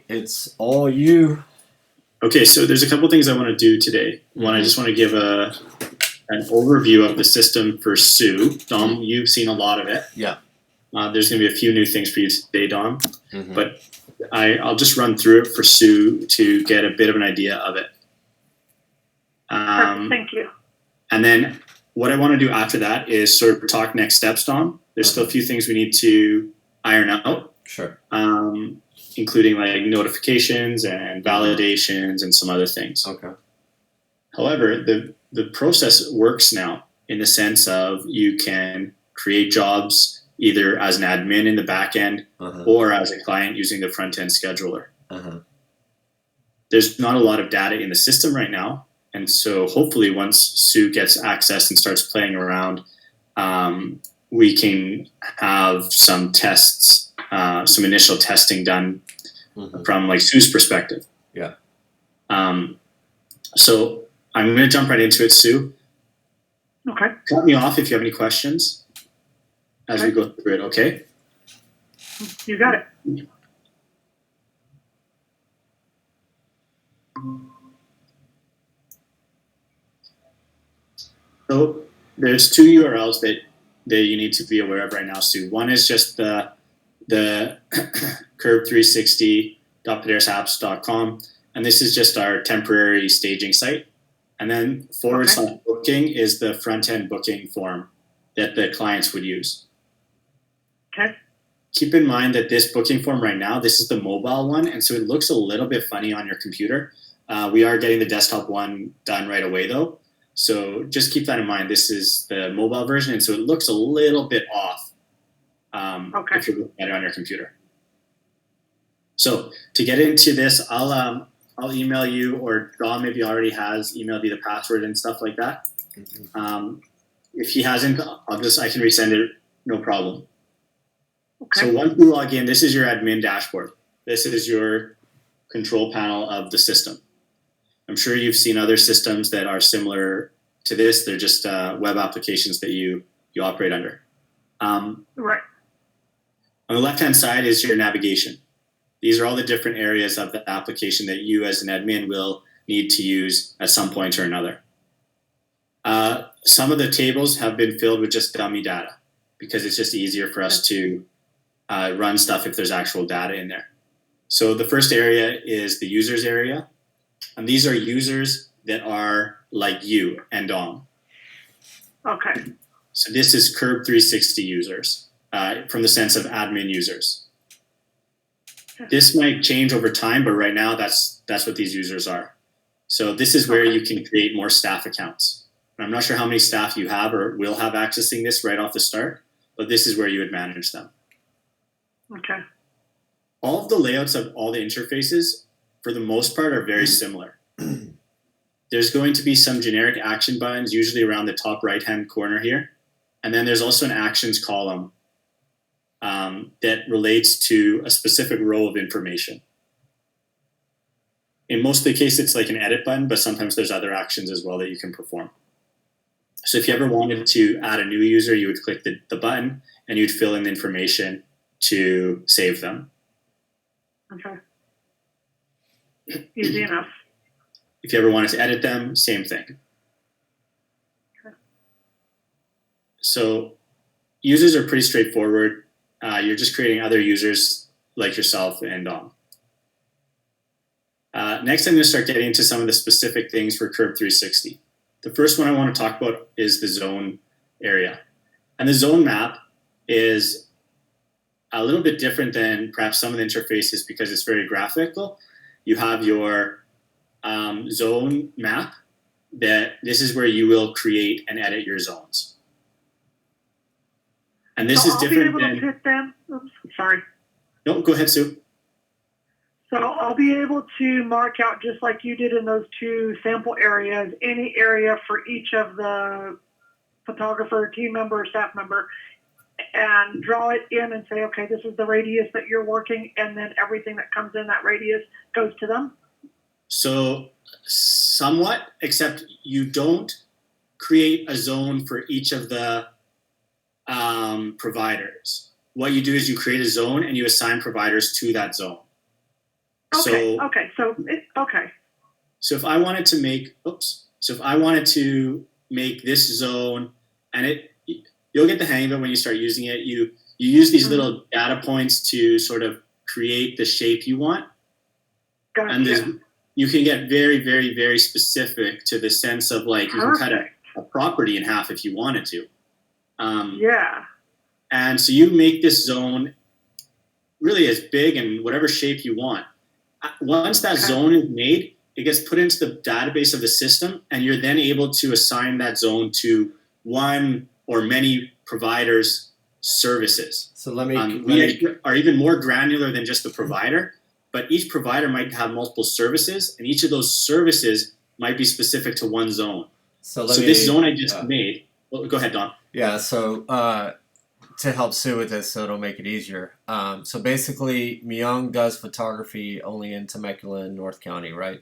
It's all you. Okay, so there's a couple things I want to do today. One, I just want to give an overview of the system for Sue. Dom, you've seen a lot of it. Yeah. There's going to be a few new things for you today, Dom. But I'll just run through it for Sue to get a bit of an idea of it. Thank you. And then what I want to do after that is sort of talk next steps, Dom. There's still a few things we need to iron out. Sure. Including like notifications and validations and some other things. Okay. However, the process works now in the sense of you can create jobs either as an admin in the back end or as a client using the front end scheduler. There's not a lot of data in the system right now. And so hopefully once Sue gets access and starts playing around, we can have some tests, some initial testing done from like Sue's perspective. Yeah. So I'm going to jump right into it, Sue. Okay. Cut me off if you have any questions as we go through it, okay? You got it. So there's two URLs that you need to be aware of right now, Sue. One is just the CURB360.pderasapps.com, and this is just our temporary staging site. And then / booking is the front-end booking form that the clients would use. Okay. Keep in mind that this booking form right now, this is the mobile one, and so it looks a little bit funny on your computer. We are getting the desktop one done right away, though. So just keep that in mind. This is the mobile version, and so it looks a little bit off if you're looking at it on your computer. So to get into this, I'll email you, or Dom maybe already has emailed you the password and stuff like that. If he hasn't, I can resend it, no problem. Okay. So once you log in, this is your admin dashboard. This is your control panel of the system. I'm sure you've seen other systems that are similar to this. They're just web applications that you operate under. Right. On the left-hand side is your navigation. These are all the different areas of the application that you as an admin will need to use at some point or another. Some of the tables have been filled with just dummy data because it's just easier for us to run stuff if there's actual data in there. So the first area is the users area. And these are users that are like you and Dom. Okay. So this is CURB360 users from the sense of admin users. This might change over time, but right now that's what these users are. So this is where you can create more staff accounts. And I'm not sure how many staff you have or will have accessing this right off the start, but this is where you would manage them. Okay. All of the layouts of all the interfaces, for the most part, are very similar. There's going to be some generic action buttons, usually around the top right-hand corner here. And then there's also an actions column that relates to a specific row of information. In most of the case, it's like an edit button, but sometimes there's other actions as well that you can perform. So if you ever wanted to add a new user, you would click the button and you'd fill in the information to save them. Okay. Easy enough. If you ever wanted to edit them, same thing. Okay. So users are pretty straightforward. You're just creating other users like yourself and Dom. Next, I'm going to start getting into some of the specific things for CURB360. The first one I want to talk about is the zone area. And the zone map is a little bit different than perhaps some of the interfaces because it's very graphical. You have your zone map that this is where you will create and edit your zones. And this is different than... Pick them. Oops, sorry. No, go ahead, Sue. So I'll be able to mark out, just like you did in those two sample areas, any area for each of the photographer, team member, staff member, and draw it in and say, okay, this is the radius that you're working, and then everything that comes in that radius goes to them? So somewhat, except you don't create a zone for each of the providers. What you do is you create a zone and you assign providers to that zone. Okay. So Okay. Okay. so if I wanted to make this zone, and you'll get the hang of it when you start using it. You use these little data points to sort of create the shape you want, Gotcha. and you can get very, very, very specific to the sense of like you can cut a property in half if you wanted to. Yeah. And so you make this zone really as big and whatever shape you want. Once that zone is made, it gets put into the database of the system, and you're then able to assign that zone to one or many providers' services. So let me. We are even more granular than just the provider, but each provider might have multiple services, and each of those services might be specific to one zone. So this zone I just made. Well, go ahead, Don. Yeah. So to help Sue with this, so it'll make it easier. So basically, Myung does photography only in Temecula and North County, right?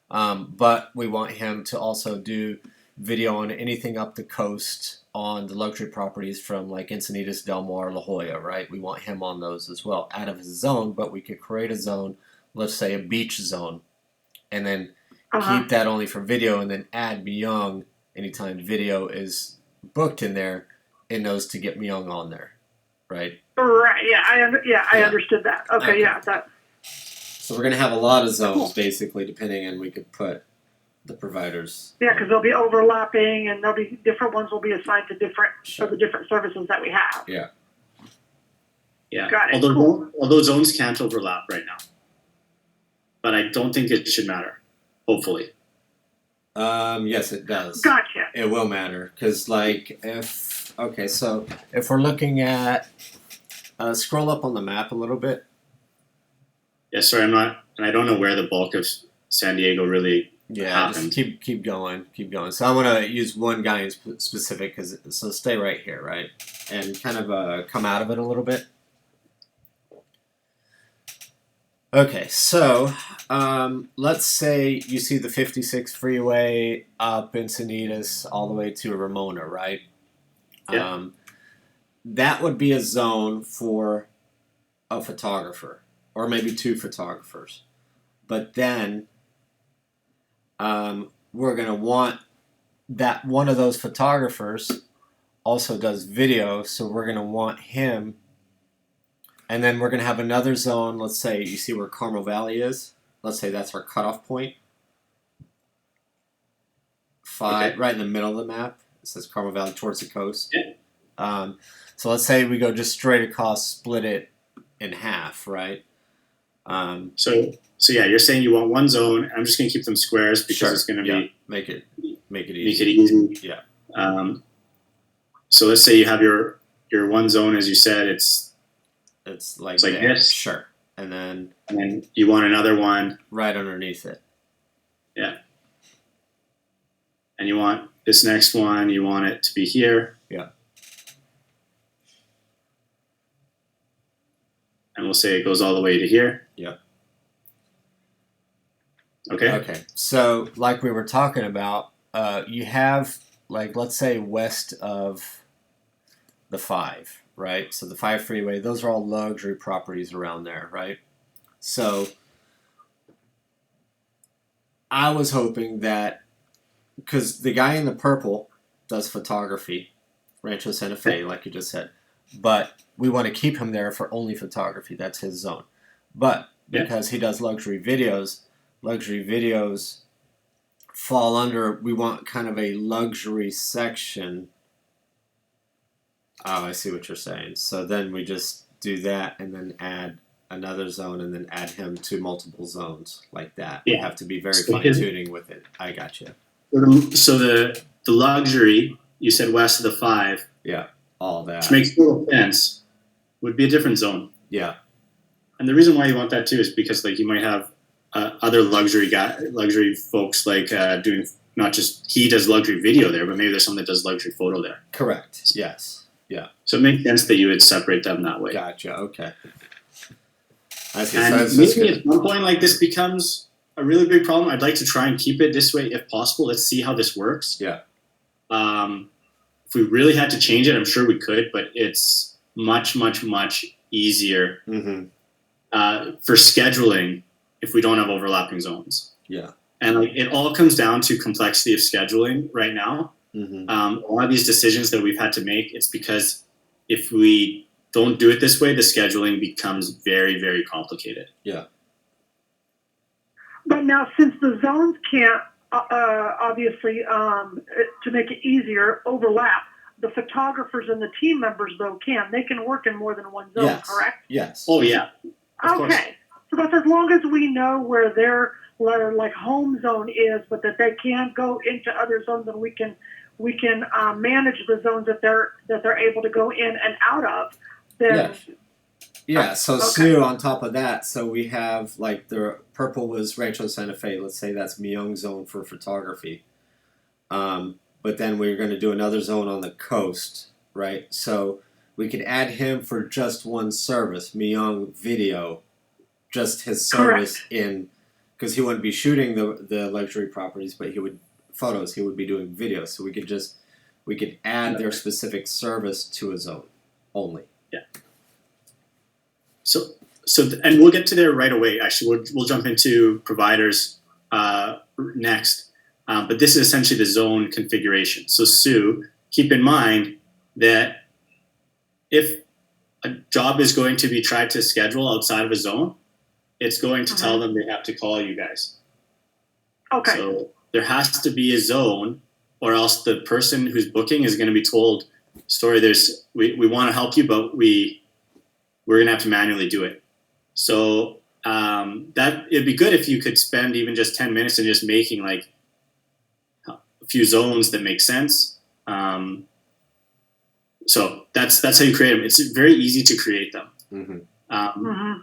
But we want him to also do video on anything up the coast on the luxury properties from like Encinitas, Del Mar, La Jolla, right? We want him on those as well out of his zone, but we could create a zone, let's say a beach zone, and then keep that only for video, and then add Myung anytime video is booked in there. It knows to get Myung on there, right? Right. Yeah. I understood that. Okay. Yeah. That. So we're gonna have a lot of zones basically, depending, and we could put the providers. Yeah, because they'll be overlapping, and there'll be different ones will be assigned to different for the different services that we have. Yeah. Yeah. Got it. Although zones can't overlap right now, but I don't think it should matter. Hopefully. Yes, it does. Gotcha. It will matter because, like, so if we're looking at, scroll up on the map a little bit. Yeah, sorry, I'm not, and I don't know where the bulk of San Diego really happened. Just keep going. So I want to use one guy in specific, so stay right here, right, and kind of come out of it a little bit. Okay, so let's say you see the 56 freeway up Encinitas all the way to Ramona, right? Yeah. That would be a zone for a photographer, or maybe two photographers. But then we're going to want that one of those photographers also does video, so we're going to want him. And then we're going to have another zone. Let's say you see where Carmel Valley is. Let's say that's our cutoff point. Right in the middle of the map. It says Carmel Valley towards the coast. Yeah. So let's say we go just straight across, split it in half, right? So yeah, you're saying you want one zone. I'm just going to keep them squares because it's going to be make it easy. Make it easy. Yeah. So let's say you have your one zone, as you said, it's like this. Sure. And then you want another one right underneath it. Yeah. And you want this next one, you want it to be here. Yeah. And we'll say it goes all the way to here. Yeah. Okay. So like we were talking about, you have, like, let's say west of the 5, right? So the 5 freeway, those are all luxury properties around there, right? So I was hoping that, because the guy in the purple does photography, Rancho Santa Fe, like you just said, but we want to keep him there for only photography. That's his zone. But because he does luxury videos fall under, we want kind of a luxury section. Oh, I see what you're saying. So then we just do that and then add another zone and then add him to multiple zones like that. Yeah. We have to be very fine-tuning with it. I got you. So the luxury, you said west of the 5. Yeah, all that. Which makes total sense, would be a different zone. Yeah. And the reason why you want that too is because like you might have other luxury folks like doing, not just he does luxury video there, but maybe there's someone that does luxury photo there. Correct. Yes. Yeah. So it makes sense that you would separate them that way. Gotcha. Okay. I see. And So maybe at one point like this becomes a really big problem. I'd like to try and keep it this way if possible. Let's see how this works. Yeah. If we really had to change it, I'm sure we could, but it's much, much, much easier for scheduling if we don't have overlapping zones. Yeah. And like it all comes down to complexity of scheduling right now. Mm-hmm. A lot of these decisions that we've had to make, it's because if we don't do it this way, the scheduling becomes very, very complicated. Yeah. But now, since the zones can't, obviously, to make it easier, overlap, the photographers and the team members, though, can. They can work in more than one zone, Yes. correct? Yes. Oh, yeah. Of course. Okay. So that's as long as we know where their like home zone is, but that they can go into other zones, and we can manage the zones that they're able to go in and out of. Then Yeah, so Okay. Sue, on top of that, so we have like the purple was Rancho Santa Fe. Let's say that's Myung zone for photography. But then we're going to do another zone on the coast, right? So we could add him for just one service, Myung video, just his service in, because he wouldn't be shooting the luxury properties, but he would be doing videos. So we could add their specific service to a zone only. Yeah. So and we'll get to there right away. Actually, we'll jump into providers next. But this is essentially the zone configuration. So Sue, keep in mind that if a job is going to be tried to schedule outside of a zone, it's going to tell them they have to call you guys. Okay. So there has to be a zone, or else the person who's booking is going to be told, "Sorry, we want to help you, but we're going to have to manually do it." So that it'd be good if you could spend even just 10 minutes and just making like a few zones that make sense. So that's how you create them. It's very easy to create them. Mm-hmm.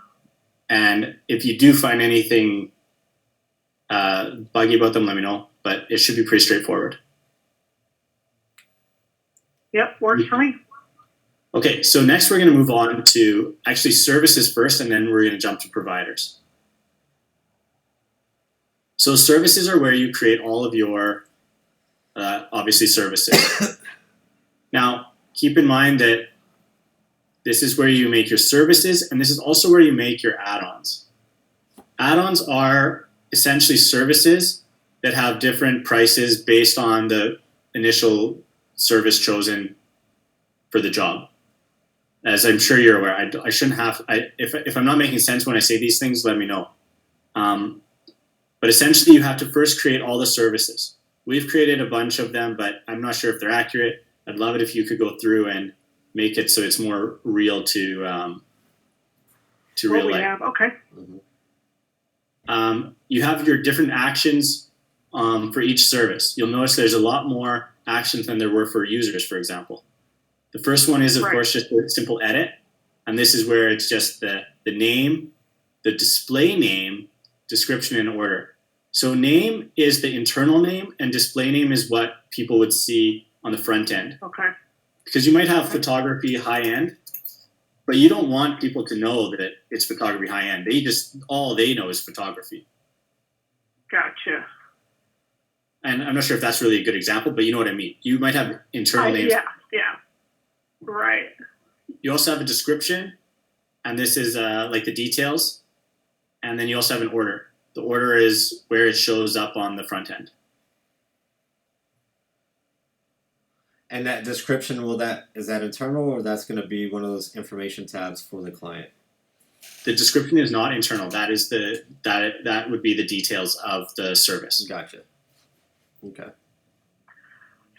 And if you do find anything buggy about them, let me know. But it should be pretty straightforward. Yep, works for me. Okay, so next we're going to move on to actually services first, and then we're going to jump to providers. So services are where you create all of your, obviously, services. Now, keep in mind that this is where you make your services, and this is also where you make your add-ons. Add-ons are essentially services that have different prices based on the initial service chosen for the job. As I'm sure you're aware, I shouldn't have. If I'm not making sense when I say these things, let me know. But essentially, you have to first create all the services. We've created a bunch of them, but I'm not sure if they're accurate. I'd love it if you could go through and make it so it's more real to real life. Have. Okay. You have your different actions for each service. You'll notice there's a lot more actions than there were for users, for example. The first one is, of course, just a simple edit. And this is where it's just the name, the display name, description, and order. So name is the internal name, and display name is what people would see on the front end. Okay. Because you might have photography high end, but you don't want people to know that it's photography high end. All they know is photography. Gotcha. And I'm not sure if that's really a good example, but you know what I mean. You might have internal names. Yeah. Right. You also have a description, and this is like the details. And then you also have an order. The order is where it shows up on the front end. And that description, is that internal, or that's going to be one of those information tabs for the client? The description is not internal. That is that would be the details of the service. Gotcha. Okay.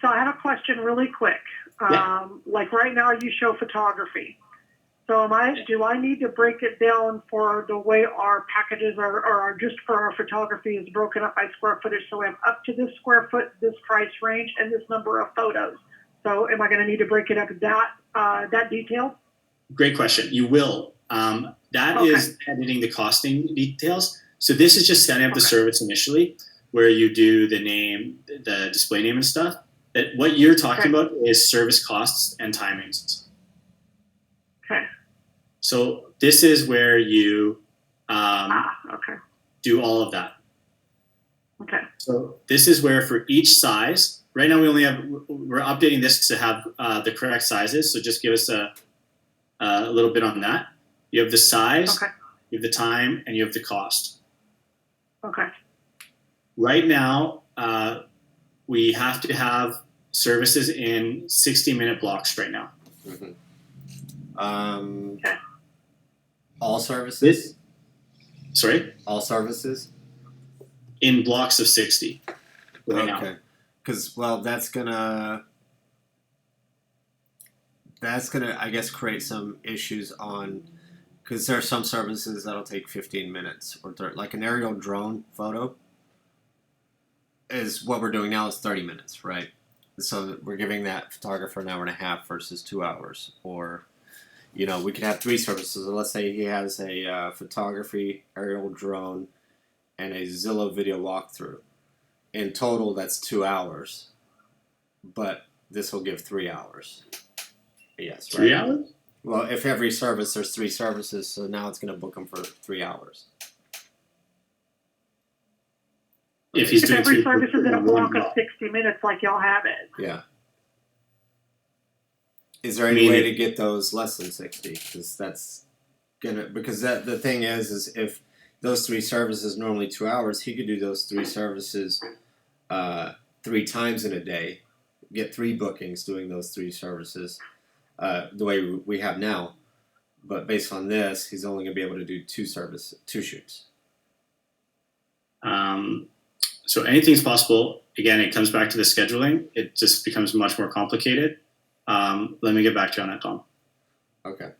So I have a question really quick. Like right now you show photography. So do I need to break it down for the way our packages are just for our photography is broken up by square footage? So we have up to this square foot, this price range, and this number of photos. So am I going to need to break it up that detailed? Great question. You will. That is editing the costing details. So this is just setting up the service initially, where you do the name, the display name and stuff. That what you're talking about is service costs and timings. Okay. So this is where you do all of that. Okay. So this is where for each size, right now we're updating this to have the correct sizes. So just give us a little bit on that. You have the size, you have the time, and you have the cost. Right now, we have to have services in 60-minute blocks right now. Okay. All services? Sorry? All services? In blocks of 60 right now. Okay. Because, well, that's gonna, I guess, create some issues on, because there are some services that'll take 15 minutes or 30, like an aerial drone photo is what we're doing now is 30 minutes, right? So we're giving that photographer an hour and a half versus 2 hours. Or, you know, we could have 3 services. Let's say he has a photography, aerial drone, and a Zillow video walkthrough. In total, that's 2 hours. But this will give 3 hours. Yes, right? 3 hours? Well, if every service, there's 3 services, so now it's going to book them for 3 hours. If he's doing every service is in a block of 60 minutes, like y'all have it. Yeah. Is there any way to get those less than 60? Because that's gonna. Because the thing is if those 3 services normally 2 hours, he could do those 3 services 3 times in a day, get 3 bookings doing those 3 services, the way we have now. But based on this, he's only gonna be able to do 2 shoots. So anything's possible. Again, it comes back to the scheduling. It just becomes much more complicated. Let me get back to you on that, Tom. Okay.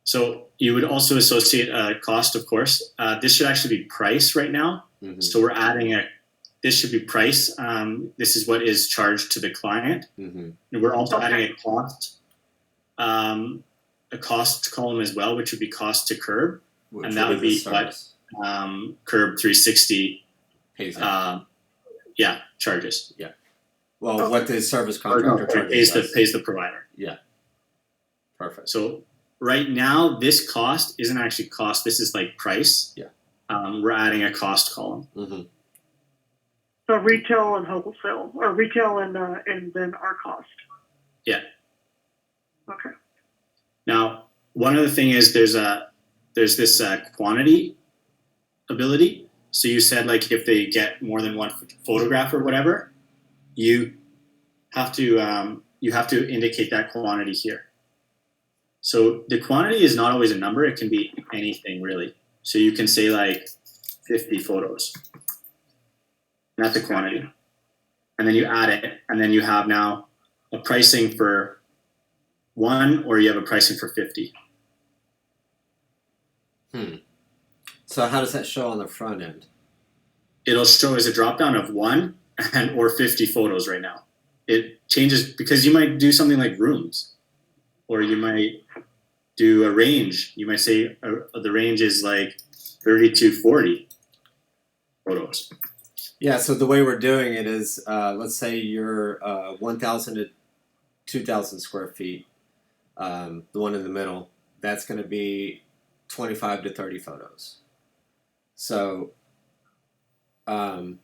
So you would also associate a cost, of course. This should actually be price right now. Mm-hmm. So we're adding this should be price. This is what is charged to the client. Mm-hmm. And we're also adding a cost column as well, which would be cost to CURB. And that would be what CURB360 pays charges. Yeah. Well, what the service contractor charges pays the provider. Yeah. Perfect. So right now, this cost isn't actually cost. This is like price. Yeah. We're adding a cost column. Mm-hmm. So retail and wholesale, or retail and then our cost. Yeah. Okay. Now, one other thing is there's this quantity ability. So you said like if they get more than 1 photograph or whatever, you have to indicate that quantity here. So the quantity is not always a number; it can be anything really. So you can say like 50 photos. That's the quantity, and then you add it, and then you have now a pricing for 1, or you have a pricing for 50. So how does that show on the front end? It'll show as a drop down of 1 or 50 photos right now. It changes because you might do something like rooms, or you might do a range. You might say the range is like 30 to 40 photos. Yeah, so the way we're doing it is, let's say you're 1,000 to 2,000 square feet, the one in the middle, that's going to be 25 to 30 photos. So, I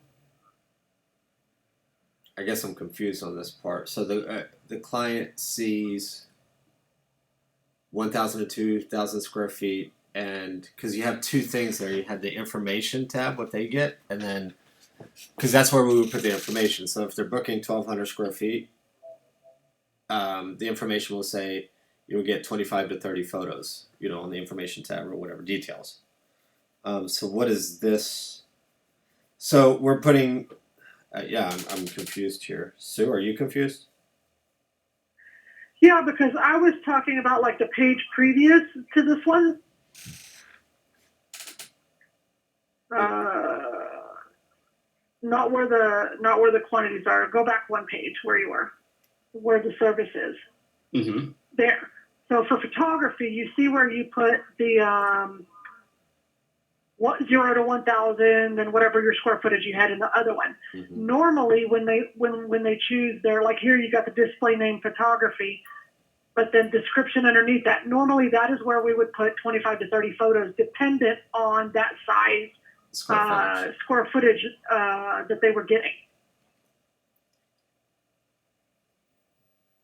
guess I'm confused on this part. So the client sees 1,000 to 2,000 square feet, and because you have 2 things there, you have the information tab, what they get, and then because that's where we would put the information. So if they're booking 1,200 square feet, the information will say you'll get 25 to 30 photos, on the information tab or whatever, details. So what is this? So we're putting, I'm confused here. Sue, are you confused? Yeah, because I was talking about like the page previous to this one. Not where the quantities are. Go back 1 page where you were, where the service is. Mm-hmm. There. So for photography, you see where you put the 0 to 1,000 and whatever your square footage you had in the other one. Mm-hmm. Normally, when they choose their, like here you got the display name photography, but then description underneath that. Normally, that is where we would put 25 to 30 photos, dependent on that size. Square footage that they were getting.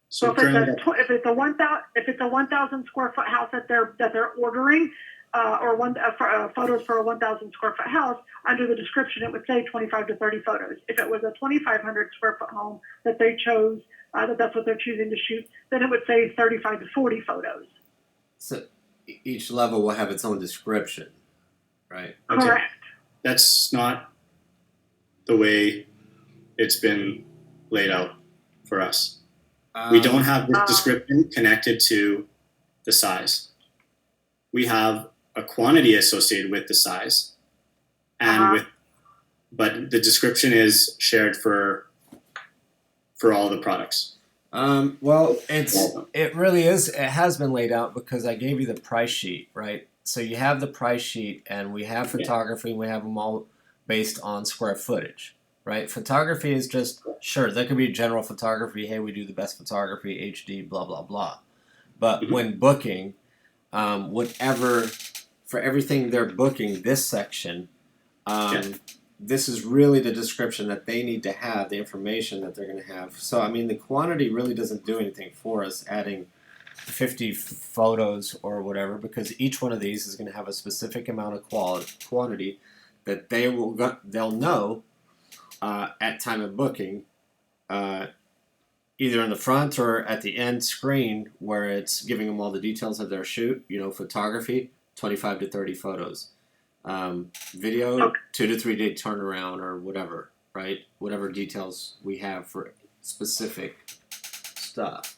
So if it's a 1,000 square foot house that they're ordering, photos for a 1,000 square foot house, under the description it would say 25 to 30 photos. If it was a 2,500 square foot home that they chose, that's what they're choosing to shoot, then it would say 35 to 40 photos. So each level will have its own description, right? Okay. Correct. That's not the way it's been laid out for us. We don't have this description connected to the size. We have a quantity associated with the size, and but the description is shared for all the products. Well, it really is. It has been laid out because I gave you the price sheet, right? So you have the price sheet, and we have photography. We have them all based on square footage, right? Photography is just sure there could be general photography. Hey, we do the best photography, HD, blah blah blah. But when booking, whatever for everything they're booking, this section. This is really the description that they need to have, the information that they're going to have. So, I mean, the quantity really doesn't do anything for us, adding 50 photos or whatever, because each one of these is going to have a specific amount of quantity that they'll know at time of booking, either in the front or at the end screen where it's giving them all the details of their shoot. You know, photography, 25 to 30 photos. Video, 2 to 3 day turnaround or whatever, right? Whatever details we have for specific stuff.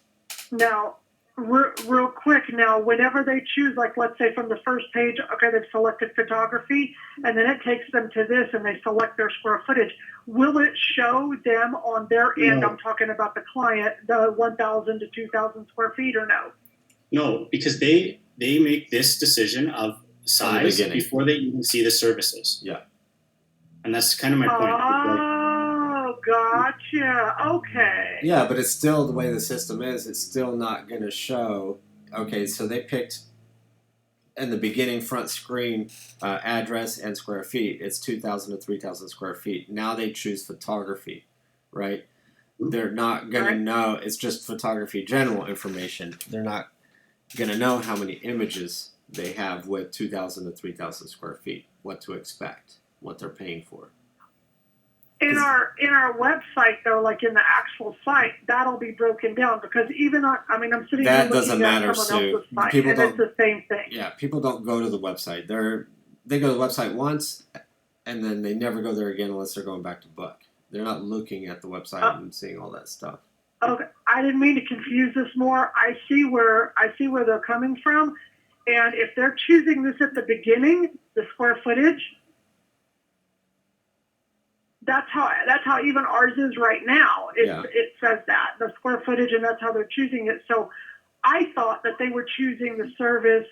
Now, real quick, now, whenever they choose, like, let's say from the first page, okay, they've selected photography, and then it takes them to this, and they select their square footage. Will it show them on their end, I'm talking about the client, the 1,000 to 2,000 square feet, or no? No, because they make this decision of size before they even see the services. Yeah. And that's kind of my point. Oh, gotcha. Okay. Yeah, but it's still the way the system is. It's still not going to show. Okay, so they picked in the beginning front screen address and square feet. It's 2,000 to 3,000 square feet. Now they choose photography, right? They're not going to know. It's just photography general information. They're not going to know how many images they have with 2,000 to 3,000 square feet, what to expect, what they're paying for. In our website, though, like in the actual site, that'll be broken down because even on, I mean, I'm sitting here looking at someone else's site, and it's the same thing. Yeah, people don't go to the website. They go to the website once, and then they never go there again unless they're going back to book. They're not looking at the website and seeing all that stuff. Okay, I didn't mean to confuse this more. I see where they're coming from. And if they're choosing this at the beginning, the square footage, that's how even ours is right now. It says that, the square footage, and that's how they're choosing it. So I thought that they were choosing the service,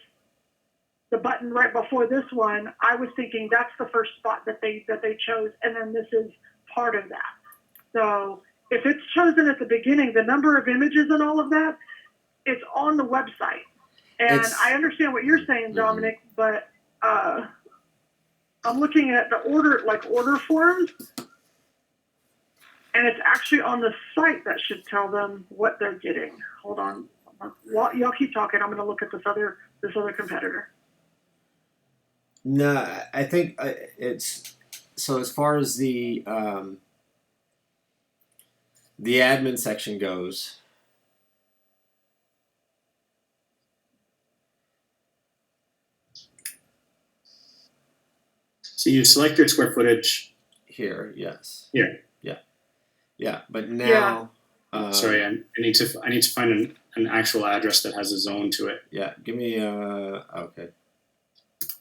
the button right before this one. I was thinking that's the first spot that they chose, and then this is part of that. So if it's chosen at the beginning, the number of images and all of that, it's on the website. And I understand what you're saying, Dominic, but I'm looking at the order forms, and it's actually on the site that should tell them what they're getting. Hold on, y'all keep talking. I'm going to look at this other competitor. No, I think it's so. As far as the admin section goes. So you select your square footage here, yes. Here, yeah. But now, sorry, I need to find an actual address that has a zone to it. Yeah, give me okay.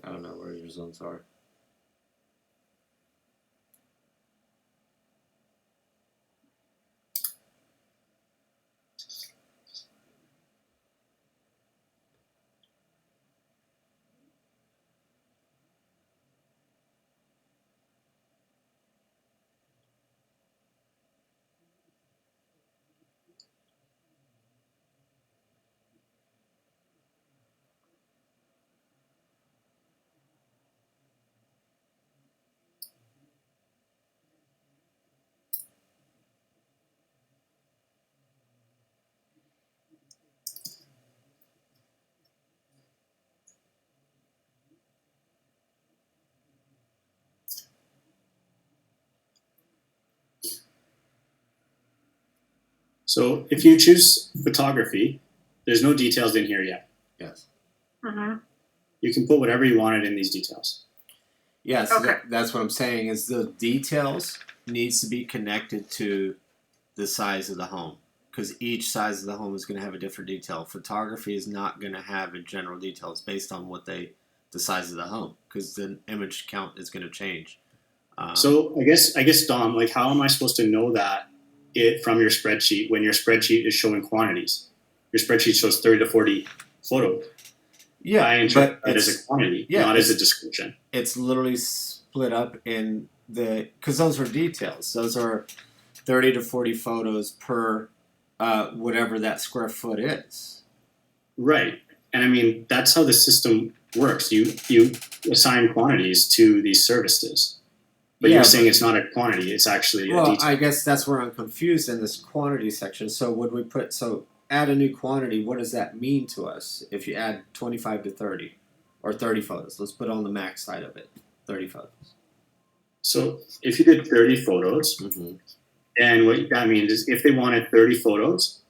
I don't know where your zones are. So if you choose photography, there's no details in here yet. Yes. Mm-hmm. You can put whatever you wanted in these details. Yes, Okay. that's what I'm saying. Is the details needs to be connected to the size of the home, because each size of the home is going to have a different detail. Photography is not going to have a general detail. It's based on the size of the home, because the image count is going to change. So I guess Dom, like, how am I supposed to know that it from your spreadsheet when your spreadsheet is showing quantities? Your spreadsheet shows 30 to 40 photos. Yeah, I interpret that as a quantity, not as a description. It's literally split up in because those are details. Those are 30 to 40 photos per whatever that square foot is. Right. And I mean, that's how the system works. You assign quantities to these services. But you're saying it's not a quantity, it's actually a detail. Well, I guess that's where I'm confused in this quantity section. So would we add a new quantity, what does that mean to us if you add 25 to 30 or 30 photos? Let's put on the max side of it, 30 photos. So if you did 30 photos, and what that means is if they wanted 30 photos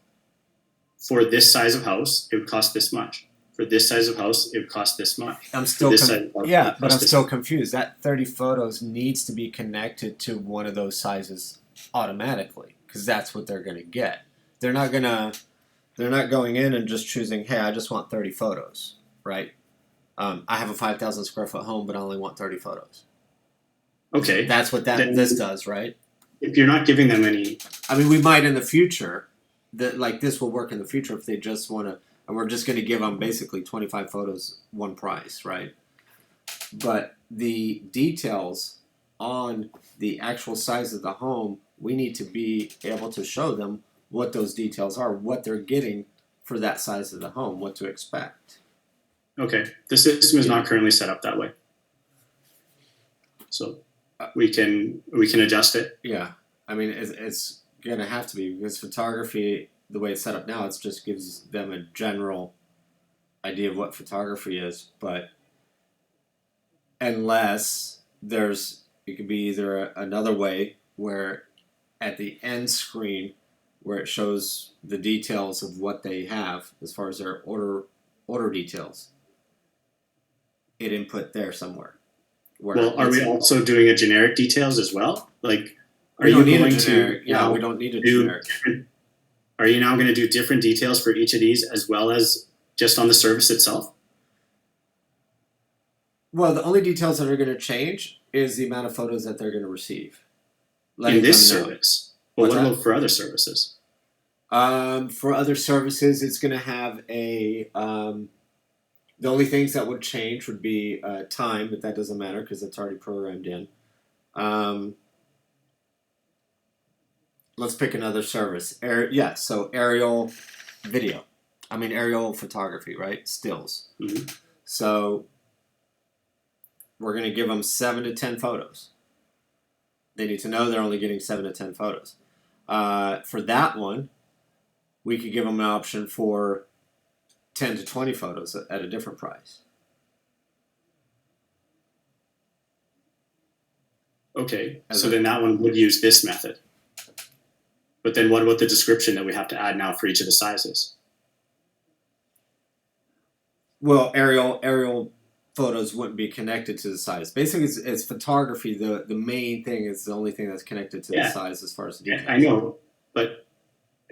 for this size of house, it would cost this much. For this size of house, it would cost this much. I'm still confused. That 30 photos needs to be connected to one of those sizes automatically, because that's what they're going to get. They're not going in and just choosing, hey, I just want 30 photos, right? I have a 5,000 square foot home, but I only want 30 photos. Okay. That's what this does, right? If you're not giving them any... I mean, we might in the future, this will work in the future if they just want to, and we're just going to give them basically 25 photos, one price, right? But the details on the actual size of the home, we need to be able to show them what those details are, what they're getting for that size of the home, what to expect. Okay. The system is not currently set up that way. So we can adjust it. Yeah. I mean, it's going to have to be, because photography, the way it's set up now, it just gives them a general idea of what photography is, but unless it could be either another way where at the end screen where it shows the details of what they have as far as their order details, it input there somewhere. Well, are we also doing a generic details as well? Like, we don't need a generic. Yeah, we don't need a generic. Are you now going to do different details for each of these as well as just on the service itself? Well, the only details that are going to change is the amount of photos that they're going to receive. In this service? But what about for other services? For other services, it's going to have a... the only things that would change would be time, but that doesn't matter because it's already programmed in. Let's pick another service. So aerial video. Aerial photography, right? Stills. Mm-hmm. So we're going to give them 7 to 10 photos. They need to know they're only getting 7 to 10 photos. For that one, we could give them an option for 10 to 20 photos at a different price. Okay, so then that one would use this method. But then what about the description that we have to add now for each of the sizes? Well, aerial photos wouldn't be connected to the size. Basically, it's photography. The main thing is the only thing that's connected to the size as far as the details. I know, but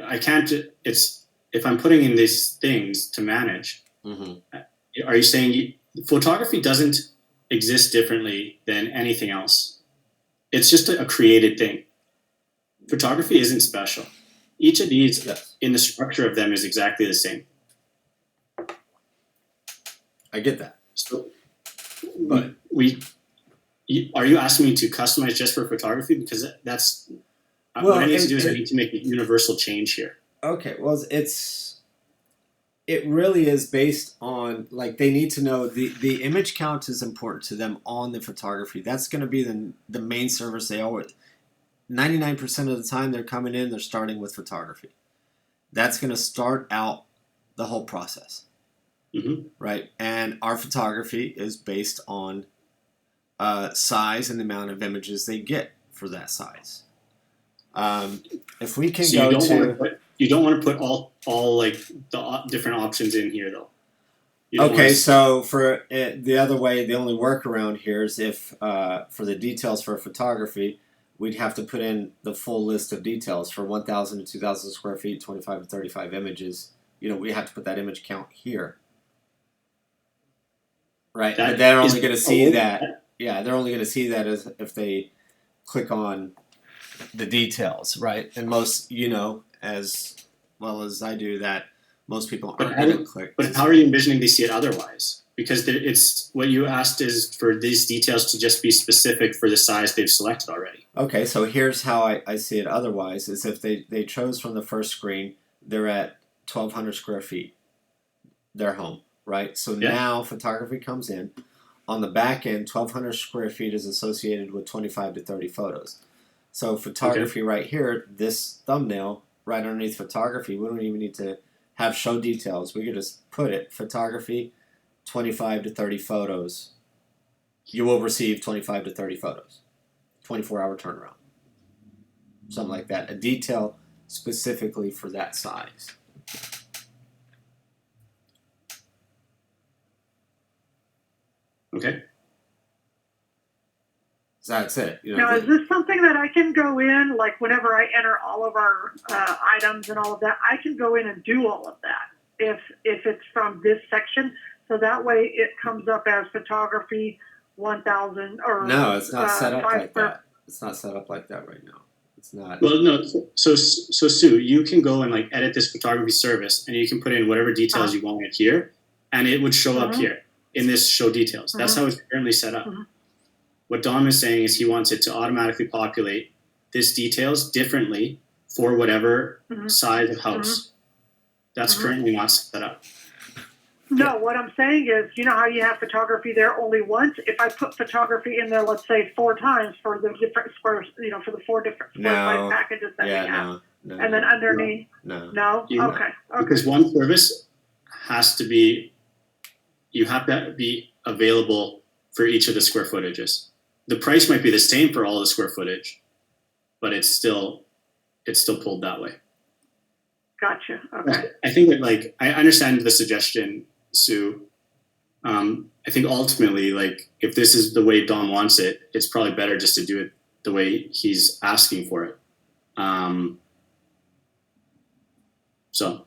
I can't. If I'm putting in these things to manage, are you saying photography doesn't exist differently than anything else? It's just a created thing. Photography isn't special. Each of these, in the structure of them, is exactly the same. I get that. So, but are you asking me to customize just for photography? Because that's what I need to do is I need to make a universal change here. Okay, well, it really is based on, like, they need to know the image count is important to them on the photography. That's going to be the main service they always. 99% of the time they're coming in, they're starting with photography. That's going to start out the whole process. Right? And our photography is based on size and the amount of images they get for that size. If we can you don't want to put all like the different options in here though. You don't Okay, wanna- so for the other way, the only workaround here is if for the details for photography, we'd have to put in the full list of details for 1,000 to 2,000 square feet, 25 to 35 images. You know, we have to put that image count here, right? That But they're is only going to a see little- that. Yeah, they're only going to see that as if they click on the details, right? And most, you know, as well as I do, that most people But aren't how going do- to click. But how are you envisioning they see it otherwise? Because it's what you asked is for these details to just be specific for the size they've selected already. Okay, so here's how I see it otherwise, is if they chose from the first screen, they're at 1,200 square feet, their home, right? So Yeah. now photography comes in. On the back end, 1,200 square feet is associated with 25 to 30 photos. So photography right here, this thumbnail, right underneath photography, we don't even need to have show details. We could just put it, photography, 25 to 30 photos. You will receive 25 to 30 photos. 24-hour turnaround. Something like that. A detail specifically for that size. Okay. So that's it. You know, Now, is this something that I can go in, like whenever I enter all of our items and all of that, I can go in and do all of that if it's from this section, so that way it comes up as photography 1,000 or no, it's not set up 5 like that. It's not set up like that right now. It's not. Well, no. So Sue, you can go and like edit this photography service, and you can put in whatever details you want it here, and it would show up here in this show details. That's how it's currently set up. What Dom is saying is he wants it to automatically populate this details differently for whatever size of house. That's currently not set up. No, what I'm saying is, you know how you have photography there only once? If I put photography in there, let's say 4 times for the different squares, you know, for the 4 different square size packages that we have. No. And then underneath, No. no? Okay. Because one service has to be, you have to be available for each of the square footages. The price might be the same for all the square footage, but it's still pulled that way. Gotcha. Okay. I think that, like, I understand the suggestion, Sue. I think ultimately, like, if this is the way Don wants it, it's probably better just to do it the way he's asking for it. So.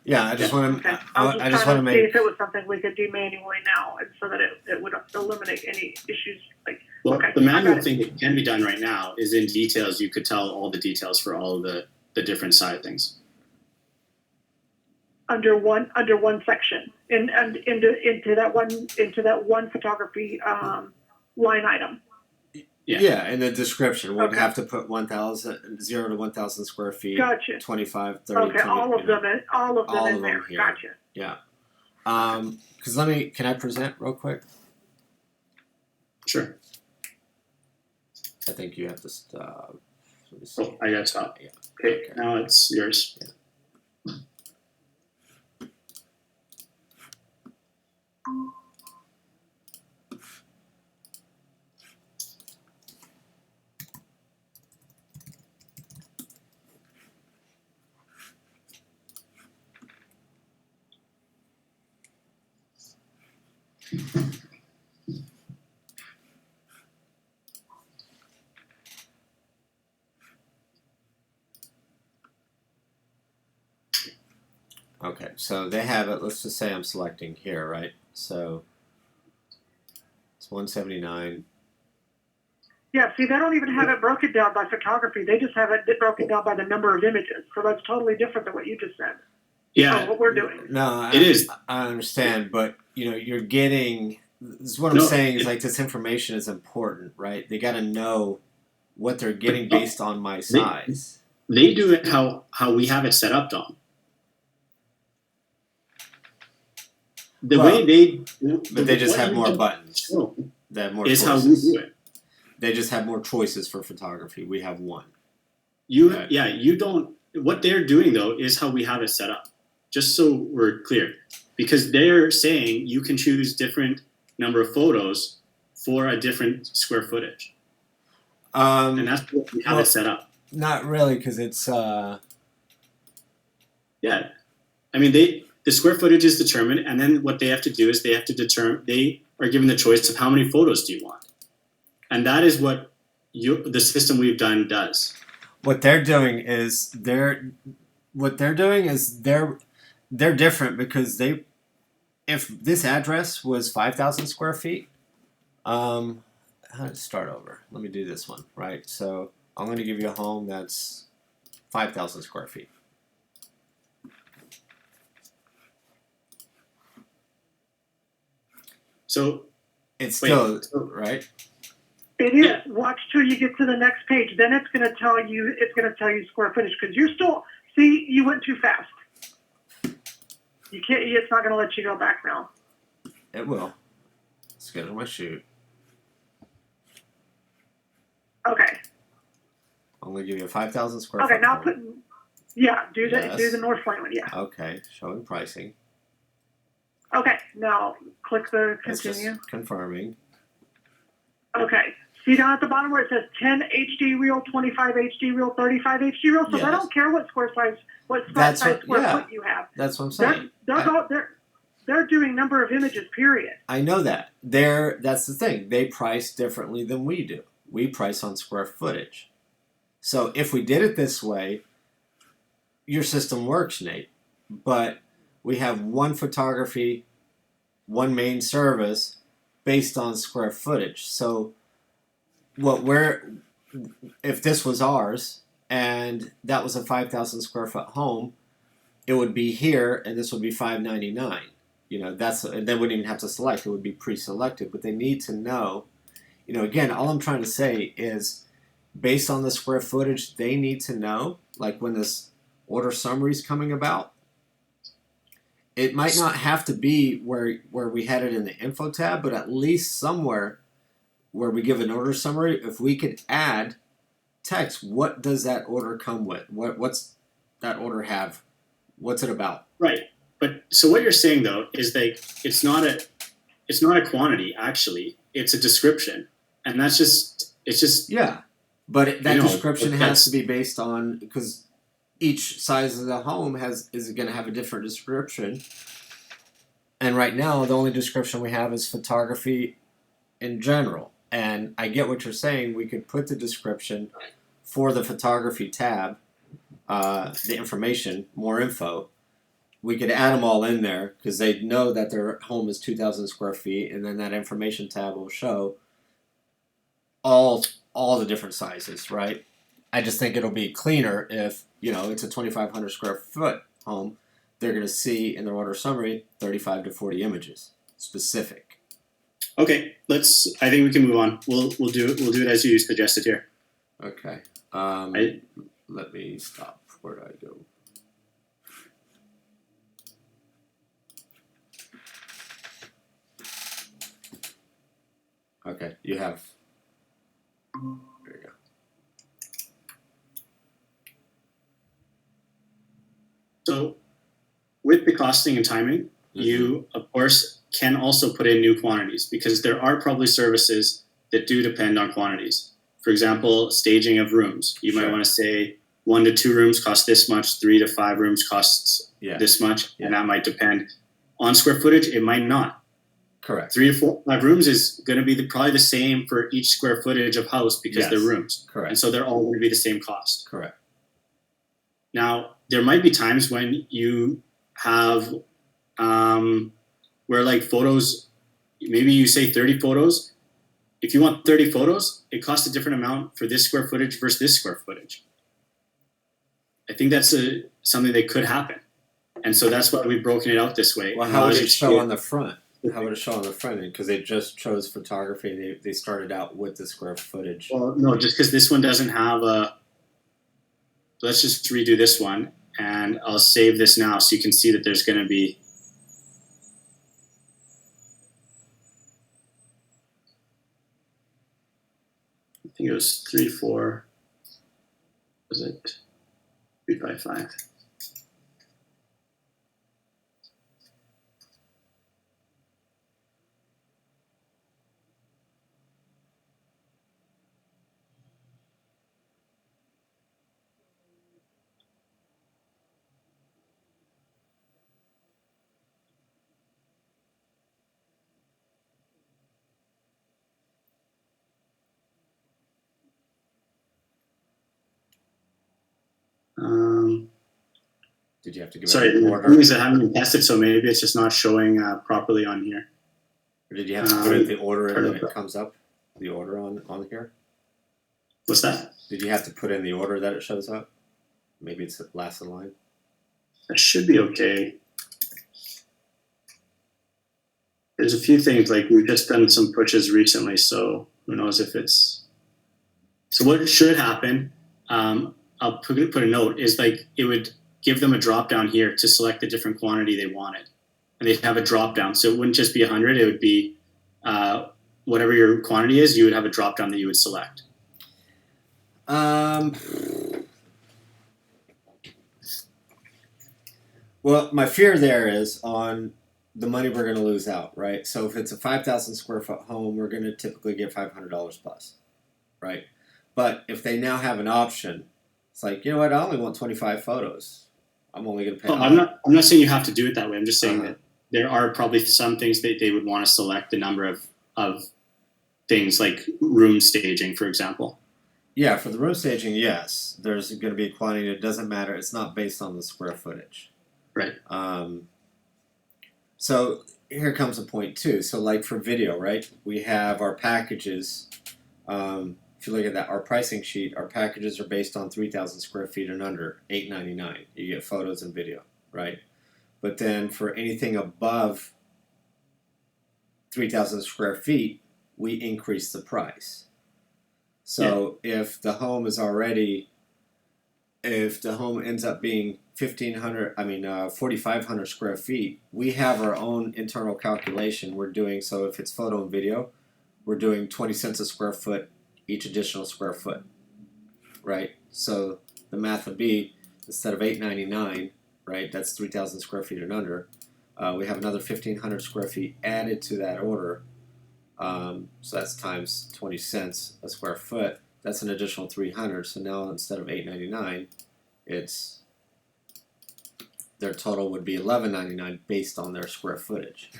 Yeah, I just want to. Okay. I just trying want to see make. if it was something we could do manually now, and so that it would eliminate any issues. Like, Well, okay, the I manual got it. thing that can be done right now is in details. You could tell all the details for all of the different side things. Under one section, into that one photography line item. Yeah, in the description, we'd Okay. have to put 0 to 1,000 square feet, Gotcha. 25, 30. Okay, 20, all of them in all of there. them here. Gotcha. Yeah. Because can I present real quick? Sure. I think you have to stop. Let me see. Oh, I got to stop. Yeah. Okay, Okay. now it's yours. Okay, so they have it. Let's just say I'm selecting here, right? So it's 179. Yeah, see, they don't even have it broken down by photography. They just have it broken down by the number of images. So that's totally different than what you just said. Yeah, Oh, what we're doing. No, it is. I understand, but you're getting. This is what I'm No, saying is like this information is important, right? They got to know what they're getting based on my size. They do it how we have it set up, Dom. The way they, But they just have more buttons. They have more is choices. how we do it. They just have more choices for photography. We have one. You don't. What they're doing though is how we have it set up. Just so we're clear, because they're saying you can choose different number of photos for a different square footage, and that's what we have it set up. Not really, because it's Yeah, I mean the square footage is determined, and then what they have to do is they are given the choice of how many photos do you want, and that is what the system we've done does. What they're doing is they're different because if this address was 5,000 square feet, how to start over? Let me do this one, right? So I'm going to give you a home that's 5,000 square feet. So it's still right. It is. Watch till you get to the next page. Then it's going to tell you. It's going to tell you square footage because you're still. See, you went too fast. You can't. It's not going to let you go back now. It will. Schedule my shoot. Okay. I'm going to give you a 5,000 square. Okay. Foot Now home. put. Yeah. Do Yes. the North Point one. Yeah. Okay. Showing pricing. Okay. Now click the It's continue. just confirming. Okay. See down at the bottom where it says 10 HD reel, 25 HD reel, 35 HD reel. So Yes. they don't care what square size foot you have. That's what I'm saying. They're doing number of images. Period. I know that. That's the thing. They price differently than we do. We price on square footage. So if we did it this way, your system works, Nate. But we have one photography, one main service based on square footage. So if this was ours and that was a 5,000 square foot home, it would be here and this would be $599. They wouldn't even have to select. It would be pre-selected. But they need to know, again, all I'm trying to say is based on the square footage, they need to know, like when this order summary is coming about, it might not have to be where we had it in the info tab, but at least somewhere where we give an order summary, if we could add text, what does that order come with? What's that order have? What's it about? Right. But so what you're saying though is that it's not a quantity actually. It's a description, and it's just yeah. But that description has to be based on because each size of the home is going to have a different description. And right now, the only description we have is photography in general. And I get what you're saying. We could put the description for the photography tab, the information, more info. We could add them all in there because they know that their home is 2,000 square feet, and then that information tab will show all the different sizes, right? I just think it'll be cleaner if, it's a 2,500 square foot home. They're going to see in their order summary 35 to 40 images, specific. Okay, I think we can move on. We'll do it as you suggested here. Okay. Let me stop. Where do I go? Okay, you have. There you go. So, with the costing and timing, you of course can also put in new quantities because there are probably services that do depend on quantities. For example, staging of rooms. You might want to say 1 to 2 rooms cost this much, 3 to 5 rooms costs this much, and that might depend on square footage. It might not. Correct. 3 to 4, 5 rooms is going to be probably the same for each square footage of house because they're rooms. Correct. And so they're all going to be the same cost. Correct. Now, there might be times when you have where like photos, maybe you say 30 photos. If you want 30 photos, it costs a different amount for this square footage versus this square footage. I think that's something that could happen. And so that's why we've broken it out this way. Well, how would it show on the front? How would it show on the front end? Because they just chose photography. They started out with the square footage. Well, no, just because this one doesn't have a... Let's just redo this one, and I'll save this now so you can see that there's going to be... I think it was 3, 4... Was it 3 by 5? Did you have to give Sorry, it an the order? thing is I haven't been tested, so maybe it's just not showing properly on here. Or did you have to put in the order and then turn it comes up? The order on here? What's that? Did you have to put in the order that it shows up? Maybe it's last in line. That should be okay. There's a few things, like we've just done some pushes recently, so who knows if it's. So what should happen, I'll put a note, is like it would give them a drop down here to select the different quantity they wanted. And they'd have a drop down. So it wouldn't just be 100, it would be whatever your quantity is, you would have a drop down that you would select. Well, my fear there is on the money we're going to lose out, right? So if it's a 5,000 square foot home, we're going to typically get $500 plus, right? But if they now have an option, it's like, you know what? I only want 25 photos. I'm only going to pay. Oh, I'm not saying you have to do it that way. I'm just saying that there are probably some things that they would want to select the number of things, like room staging, for example. Yeah, for the room staging, yes. There's going to be a quantity. It doesn't matter. It's not based on the square footage. Right. So here comes a point too. So like for video, right? We have our packages. If you look at that, our pricing sheet, our packages are based on 3,000 square feet and under, $8.99. You get photos and video, right? But then for anything above 3,000 square feet, we increase the price. So if the home ends up being 4,500 square feet, we have our own internal calculation. We're doing, so if it's photo and video, we're doing 20 cents a square foot each additional square foot, right? So the math would be, instead of $8.99, right, that's 3,000 square feet and under, we have another 1,500 square feet added to that order. So that's times 20 cents a square foot. That's an additional 300. So now instead of $8.99, their total would be $11.99 based on their square footage.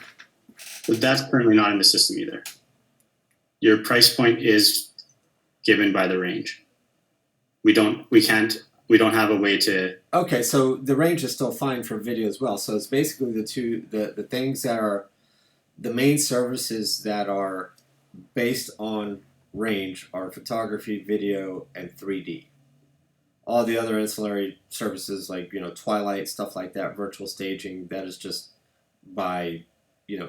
But that's currently not in the system either. Your price point is given by the range. We don't have a way to. Okay, so the range is still fine for video as well. So it's basically the things that are the main services that are based on range are photography, video, and 3D. All the other ancillary services like, Twilight, stuff like that, virtual staging, that is just by,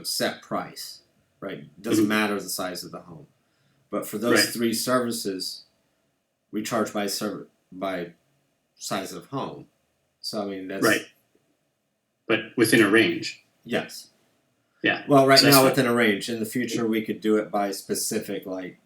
set price, right? Doesn't matter the size of the home. But for those three services, we charge by size of home. So I mean that's right. But within a range. Yes. Yeah. Well, right now within a range. In the future, we could do it by specific, like.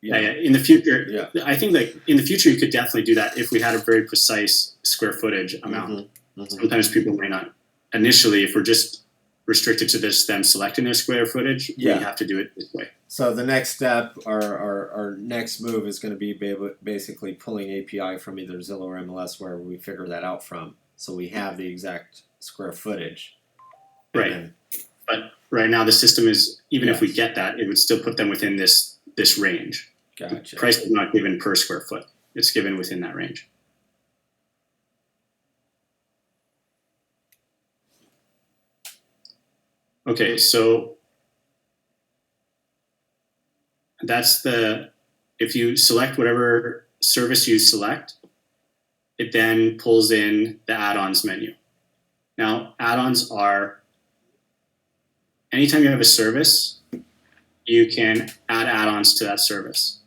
Yeah. In the future, I think like in the future you could definitely do that if we had a very precise square footage amount. Sometimes people may not initially, if we're just restricted to them selecting their square footage, we have to do it this way. So the next step, our next move is going to be basically pulling API from either Zillow or MLS, where we figure that out from. So we have the exact square footage. Right. But right now the system is, even if we get that, it would still put them within this range. Gotcha. The price is not given per square foot. It's given within that range. Okay, so that's if you select whatever service you select, it then pulls in the add-ons menu. Now, add-ons are, anytime you have a service, you can add add-ons to that service.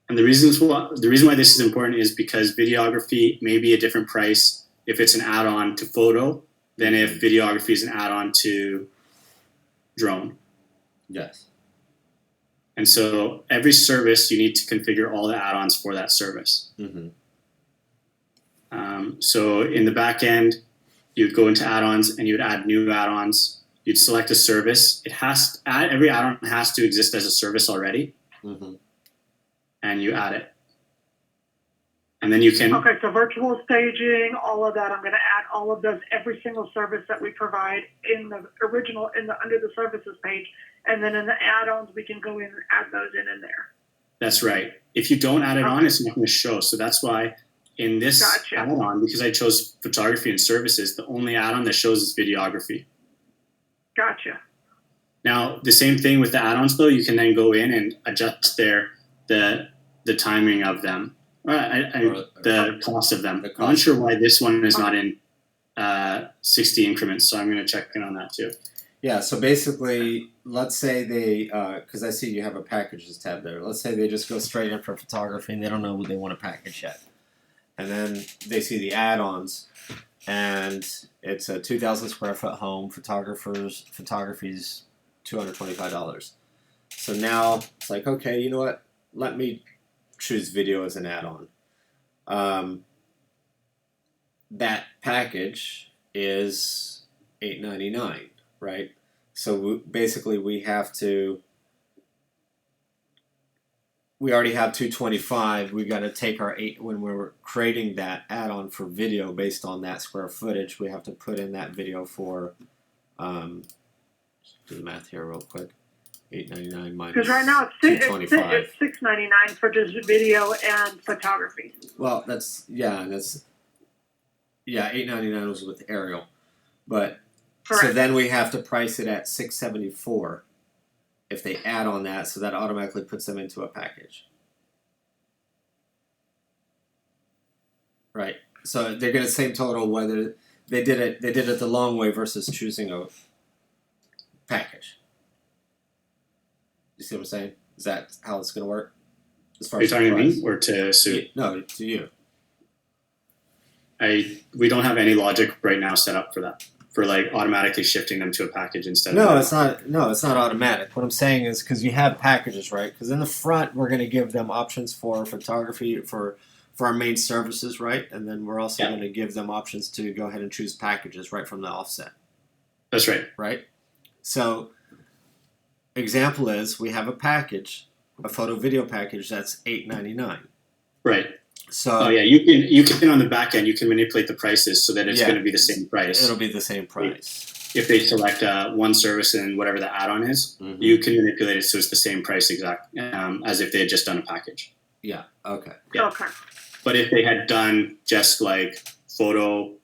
And the reason why this is important is because videography may be a different price if it's an add-on to photo than if videography is an add-on to drone. Yes. And so every service, you need to configure all the add-ons for that service. So in the back end, you'd go into add-ons and you would add new add-ons. You'd select a service. Every add-on has to exist as a service already. And you add it. And then you can. Okay, so virtual staging, all of that. I'm going to add all of those, every single service that we provide in the original, under the services page, and then in the add-ons we can go in and add those in there. That's right. If you don't add it on, it's not going to show. So that's why In this Gotcha. add-on, because I chose photography and services, the only add-on that shows is videography. Gotcha. Now, the same thing with the add-ons, though. You can then go in and adjust the timing of them, the cost of them. I'm not sure why this one is not in 60 increments, so I'm going to check in on that too. Yeah, so basically, let's say they, because I see you have a packages tab there. Let's say they just go straight in for photography and they don't know what they want to package yet. And then they see the add-ons, and it's a 2,000 square foot home. Photography's $225. So now it's like, okay, you know what? Let me choose video as an add-on. That package is $8.99, right? So basically, we already have 225. We got to take our when we're creating that add-on for video based on that square footage. We have to put in that video for. Do the math here real quick. $8.99 minus. Because right now it's $6.99 for just video and photography. Well, $8.99 was with aerial, but Correct. so then we have to price it at $6.74 if they add on that, so that automatically puts them into a package. Right. So they're going to same total whether they did it the long way versus choosing a package. You see what I'm saying? Is that how it's going to work? As far Are you as talking to me or to Sue? No, to you. We don't have any logic right now set up for that. For like automatically shifting them to a package instead of it's not automatic. What I'm saying is because you have packages, right? Because in the front we're going to give them options for photography for our main services, right? And then we're also going to give them options to go ahead and choose packages right from the offset. That's right. Right? So example is we have a package, a photo video package that's $8.99. Right. So you can on the back end you can manipulate the prices so that it's going to be the same price. It'll be the same price. If they select one service and whatever the add-on is, you can manipulate it so it's the same price exact as if they had just done a package. Yeah. Okay. Yeah. Okay. But if they had done just like photo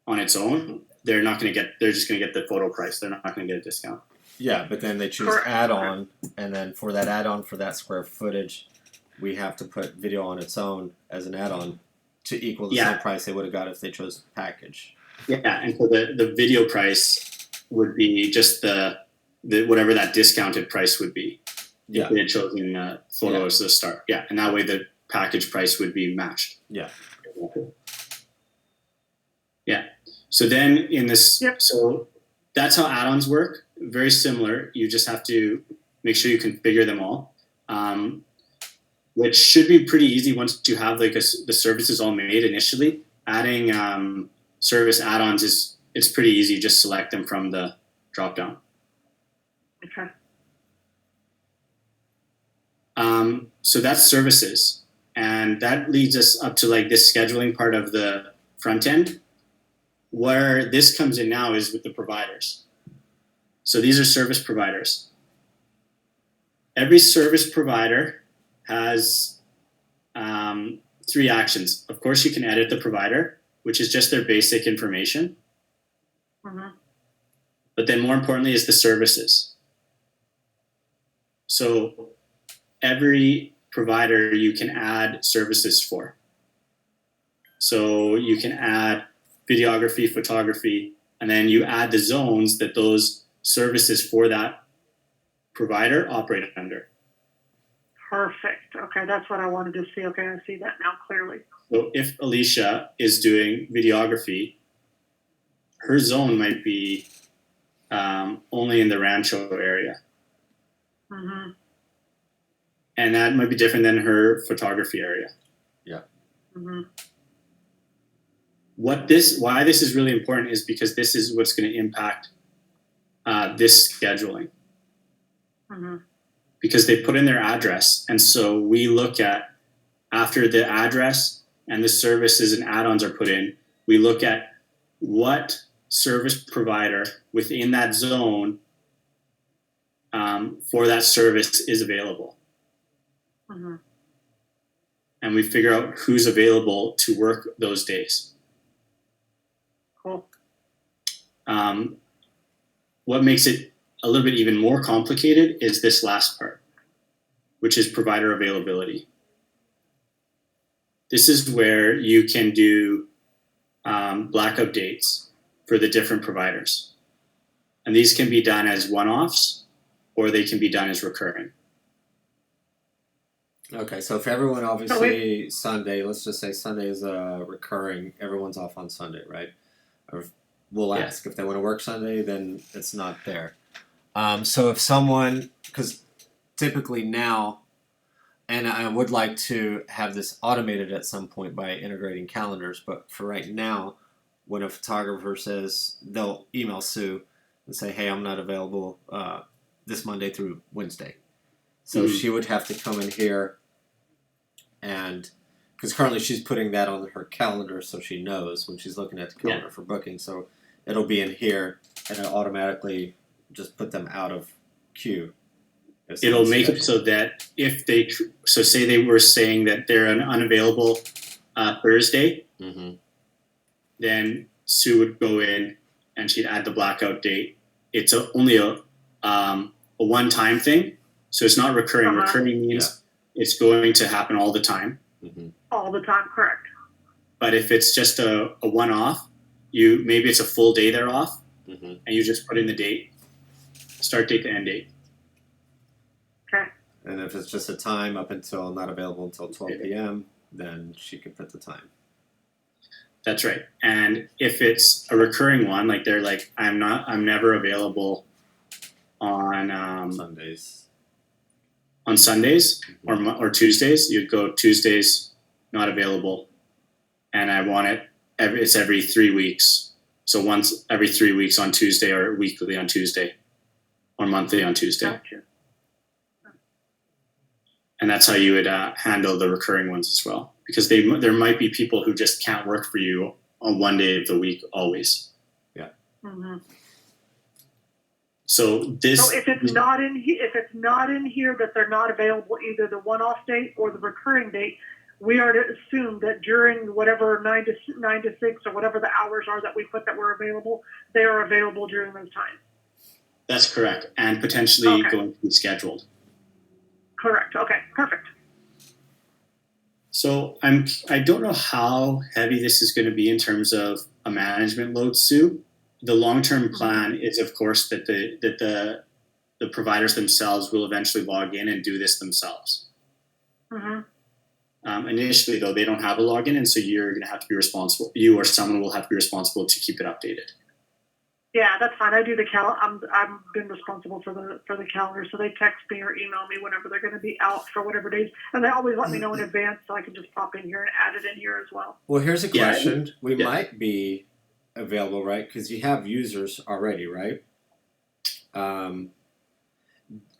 on its own, they're just going to get the photo price. They're not going to get a discount. Yeah, but then they choose add-on, and then for that add-on for that square footage, we have to put video on its own as an add-on to equal the same price they would have got if they chose package. Yeah, and so the video price would be just the whatever that discounted price would be. If they had chosen photo as the start. Yeah, and that way the package price would be matched. Yeah. Yeah. So then in this, so that's how add-ons work. Very similar. You just have to make sure you configure them all. Which should be pretty easy once you have like the services all made initially. Adding service add-ons it's pretty easy. Just select them from the drop-down. Okay. So that's services, and that leads us up to like this scheduling part of the front end. Where this comes in now is with the providers. So these are service providers. Every service provider has 3 actions. Of course, you can edit the provider, which is just their basic information. Mm-hmm. But then more importantly is the services. So every provider you can add services for. So you can add videography, photography, and then you add the zones that those services for that provider operate under. Perfect. Okay, that's what I wanted to see. Okay, I see that now clearly. So if Alicia is doing videography, her zone might be only in the Rancho area. Mm-hmm. And that might be different than her photography area. Yeah. Mm-hmm. Why this is really important is because this is what's going to impact this scheduling. Mm-hmm. Because they put in their address. And so we look at, after the address and the services and add-ons are put in, we look at what service provider within that zone for that service is available. Mm-hmm. and we figure out who's available to work those days. Cool. What makes it a little bit even more complicated is this last part, which is provider availability. This is where you can do blackout dates for the different providers. And these can be done as one-offs, or they can be done as recurring. Okay, so if everyone obviously Sunday, let's just say Sunday is recurring, everyone's off on Sunday, right? Or we'll ask if they want to work Sunday, then it's not there. So if someone, because typically now, and I would like to have this automated at some point by integrating calendars, but for right now, when a photographer says, they'll email Sue and say, hey, I'm not available this Monday through Wednesday. So she would have to come in here and, because currently she's putting that on her calendar so she knows when she's looking at the calendar for booking. So it'll be in here and it'll automatically just put them out of queue. It'll make it so that if they, so say they were saying that they're unavailable Thursday, then Sue would go in and she'd add the blackout date. It's only a one-time thing, so it's not recurring. Recurring means it's going to happen all the time. All the time, correct. But if it's just a one-off, maybe it's a full day they're off, and you just put in the date, start date to end date. Okay. And if it's just a time up until not available until 12 p.m., then she could put the time. That's right. And if it's a recurring one, like they're like, I'm never available on Sundays. On Sundays or Tuesdays, you'd go Tuesdays not available, and I want it. It's every 3 weeks, so once every 3 weeks on Tuesday, or weekly on Tuesday, or monthly on Tuesday. Gotcha. And that's how you would handle the recurring ones as well, because there might be people who just can't work for you on one day of the week always. Yeah. So if it's not in here that they're not available, either the one-off date or the recurring date, we are to assume that during whatever 9 to 6 or whatever the hours are that we put that we're available, they are available during those times. That's correct, and potentially going to be scheduled. Correct. Okay. Perfect. So I don't know how heavy this is going to be in terms of a management load, Sue. The long-term plan is, of course, that the providers themselves will eventually log in and do this themselves. Initially, though, they don't have a login, and so you're going to have to be responsible. You or someone will have to be responsible to keep it updated. Yeah, that's fine. I do the I've been responsible for the calendar, so they text me or email me whenever they're going to be out for whatever days, and they always let me know in advance so I can just pop in here and add it in here as well. Well, here's a question: we might be available, right? Because you have users already, right?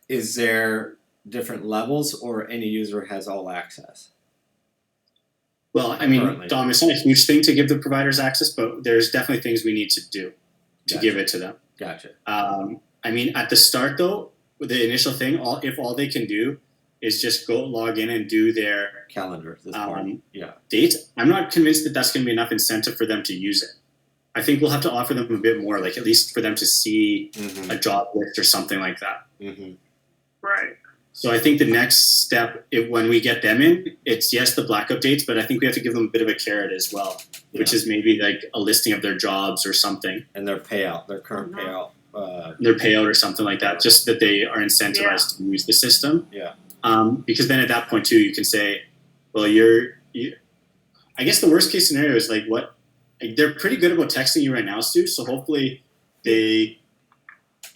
Is there different levels, or any user has all access? Well, I mean, currently? Dom, it's not a huge thing to give the providers access, but there's definitely things we need to do to give it to them. Gotcha. I mean, at the start, though, the initial thing, if all they can do is just go log in and do their calendar, date, I'm not convinced that that's going to be enough incentive for them to use it. I think we'll have to offer them a bit more, like at least for them to see a job list or something like that. Right. So I think the next step, when we get them in, it's the blackout dates, but I think we have to give them a bit of a carrot as well, which is maybe like a listing of their jobs or something. And their payout, their current payout. Their payout or something like that, just that they are incentivized to use the system. Yeah. Because then at that point too, you can say, well, I guess the worst case scenario is like they're pretty good about texting you right now, Stu. So hopefully they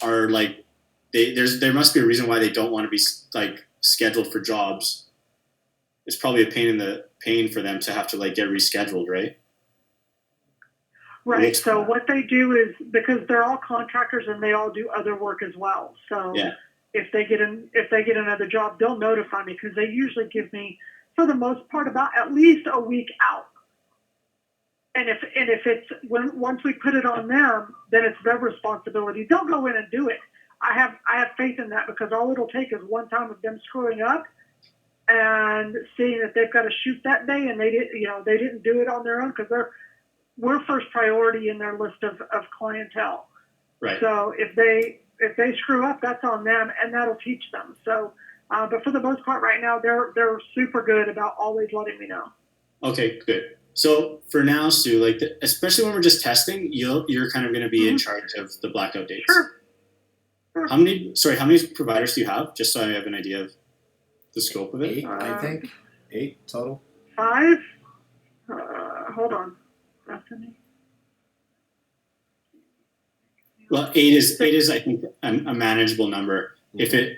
are like, there must be a reason why they don't want to be like scheduled for jobs. It's probably a pain for them to have to like get rescheduled, right? Right. So what they do is, because they're all contractors and they all do other work as well. So if they get another job, they'll notify me, because they usually give me, for the most part, about at least a week out. And if it's once we put it on them, then it's their responsibility. They'll go in and do it. I have faith in that, because all it'll take is one time of them screwing up, and seeing that they've got to shoot that day, and they didn't do it on their own because we're first priority in their list of clientele. Right. So if they screw up, that's on them, and that'll teach them. So, but for the most part, right now they're super good about always letting me know. Okay, good. So for now, Sue, like especially when we're just testing, you're kind of going to be in charge of the blackout dates. Sure. How many providers do you have? Just so I have an idea of the scope of it. 8, I think. 8 total. 5. Hold on. Destiny. Well, 8 is I think a manageable number.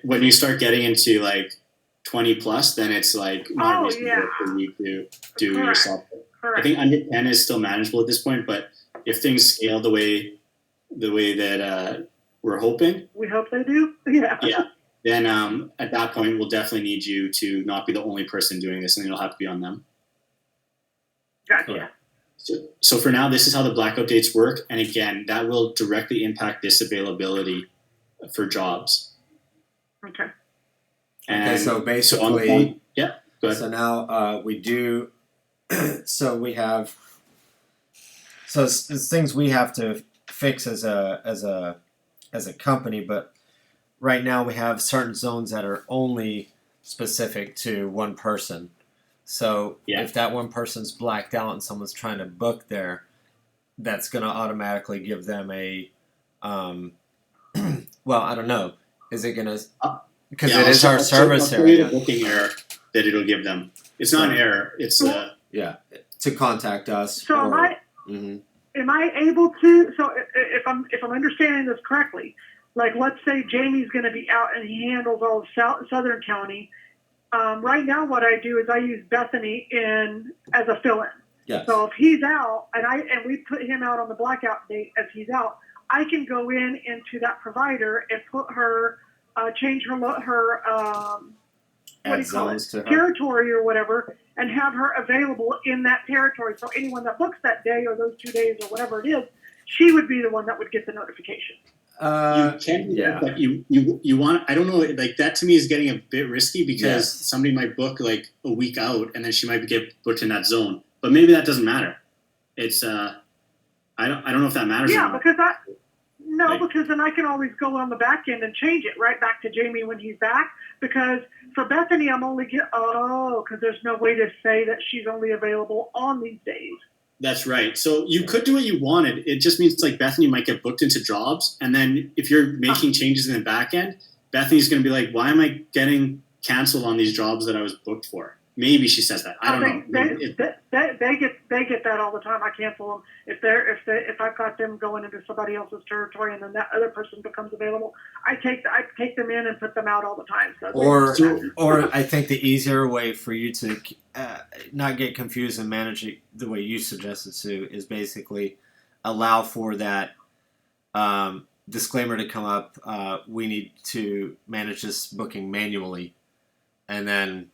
When you start getting into like 20 plus, then it's like not reasonable for you to do yourself. Correct. I think under 10 is still manageable at this point, but if things scale the way that we're hoping, we hope they do. Yeah. Yeah. Then at that point, we'll definitely need you to not be the only person doing this, and it'll have to be on them. Gotcha. Okay. So for now, this is how the blackout dates work, and again, that will directly impact this availability for jobs. Okay. Okay, so basically, go ahead. So now we do. So we have. So it's things we have to fix as a company, but right now we have certain zones that are only specific to one person. So if that one person's blacked out and someone's trying to book there, that's going to automatically give them a. Well, I don't know. Is it going to? Because it is our service area. The booking error that it'll give them. It's not an error. It's to contact us. So am I able to? So if I'm understanding this correctly, like let's say Jamie's going to be out and he handles all of Southern County. Right now, what I do is I use Bethany as a fill-in. Yes. So if he's out and we put him out on the blackout date as he's out, I can go into that provider and put her. Change her territory or whatever, and have her available in that territory. So anyone that books that day or those 2 days or whatever it is, she would be the one that would get the notification. You can, but you want. I don't know. Like that to me is getting a bit risky because somebody might book like a week out, and then she might get booked in that zone. But maybe that doesn't matter. It's I don't know if that matters. Yeah, because because then I can always go on the back end and change it right back to Jamie when he's back. Because for Bethany, I'm only because there's no way to say that she's only available on these days. That's right. So you could do what you wanted. It just means like Bethany might get booked into jobs, and then if you're making changes in the back end, Bethany's going to be like, "Why am I getting canceled on these jobs that I was booked for?" Maybe she says that. I don't know. They get that all the time. I cancel them if I've got them going into somebody else's territory and then that other person becomes available. I take them in and put them out all the time. So or I think the easier way for you to not get confused and manage it the way you suggested, Sue, is basically allow for that disclaimer to come up. We need to manage this booking manually, and then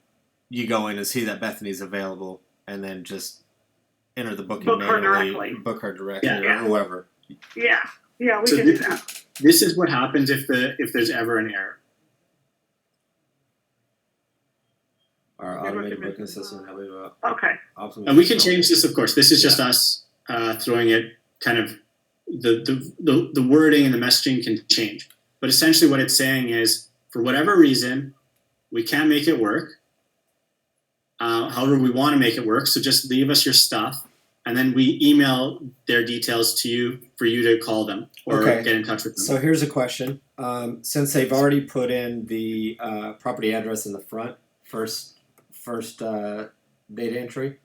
you go in and see that Bethany's available, and then just enter the booking manually. Book her directly, or whoever. Yeah, we can do that. This is what happens if there's ever an error. Our automated booking system. Okay. And we can change this, of course. This is just us throwing it. Kind of the wording and the messaging can change, but essentially what it's saying is, for whatever reason, we can't make it work. However, we want to make it work, so just leave us your stuff, and then we email their details to you for you to call them or get in touch with them. So here's a question. Since they've already put in the property address in the front, first data entry,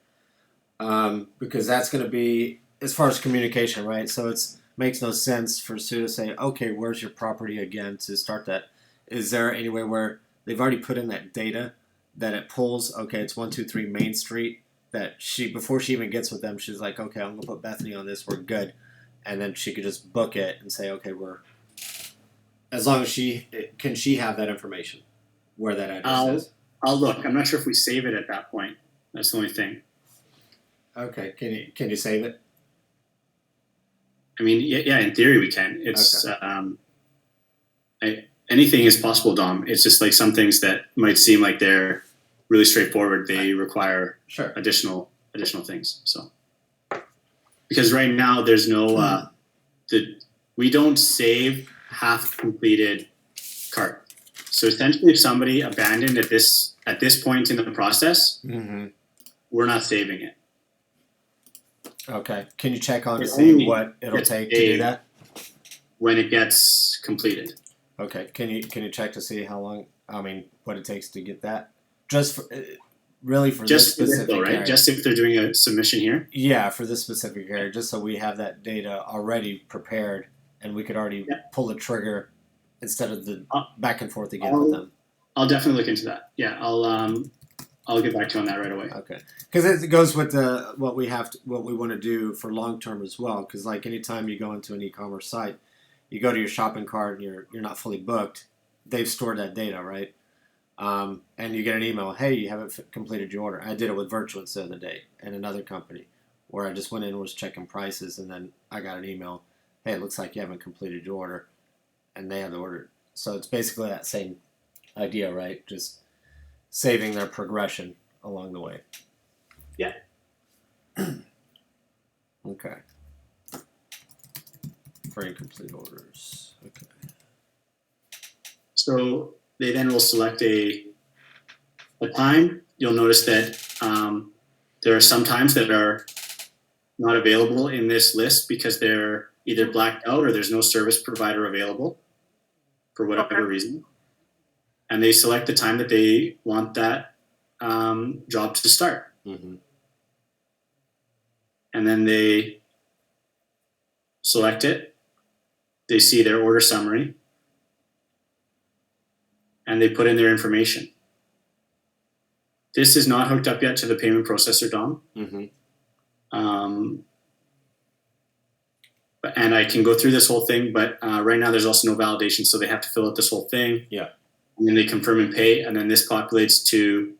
because that's going to be, as far as communication, right? So it makes no sense for Sue to say, okay, where's your property again to start that? Is there any way where they've already put in that data that it pulls, okay, it's 123 Main Street, that before she even gets with them, she's like, okay, I'm going to put Bethany on this, we're good. And then she could just book it and say, okay, as long as she have that information, where that address is. I'll look. I'm not sure if we save it at that point. That's the only thing. Okay, can you save it? I mean, yeah, in theory we can. It's, anything is possible, Dom. It's just like some things that might seem like they're really straightforward. They require Sure. additional things. So because right now there's no we don't save half completed cart. So essentially, if somebody abandoned at this point in the process, we're not saving it. Okay. Can you check on to see what it'll take to do that? When it gets completed. Okay. Can you check to see how long? I mean, what it takes to get that? Just for, really for just this specific right? area. Just if they're doing a submission here. Yeah, for this specific area, just so we have that data already prepared, and we could already pull the trigger instead of the back and forth again with them. I'll definitely look into that. Yeah, I'll get back to you on that right away. Okay, because it goes with what we want to do for long term as well. Because like anytime you go into an e-commerce site, you go to your shopping cart and you're not fully booked, they've stored that data, right? And you get an email, hey, you haven't completed your order. I did it with Virtuance the other day and another company where I just went in and was checking prices, and then I got an email, hey, it looks like you haven't completed your order, and they have the order. So it's basically that same idea, right? Just saving their progression along the way. Yeah. Okay. For incomplete orders. Okay. So they then will select a time. You'll notice that there are some times that are not available in this list because they're either blacked out or there's no service provider available for whatever reason. And they select the time that they want that job to start. Mm-hmm. And then they select it. They see their order summary. And they put in their information. This is not hooked up yet to the payment processor, Dom. Mm-hmm. And I can go through this whole thing, but right now there's also no validation, so they have to fill out this whole thing. Yeah. And then they confirm and pay, and then this populates to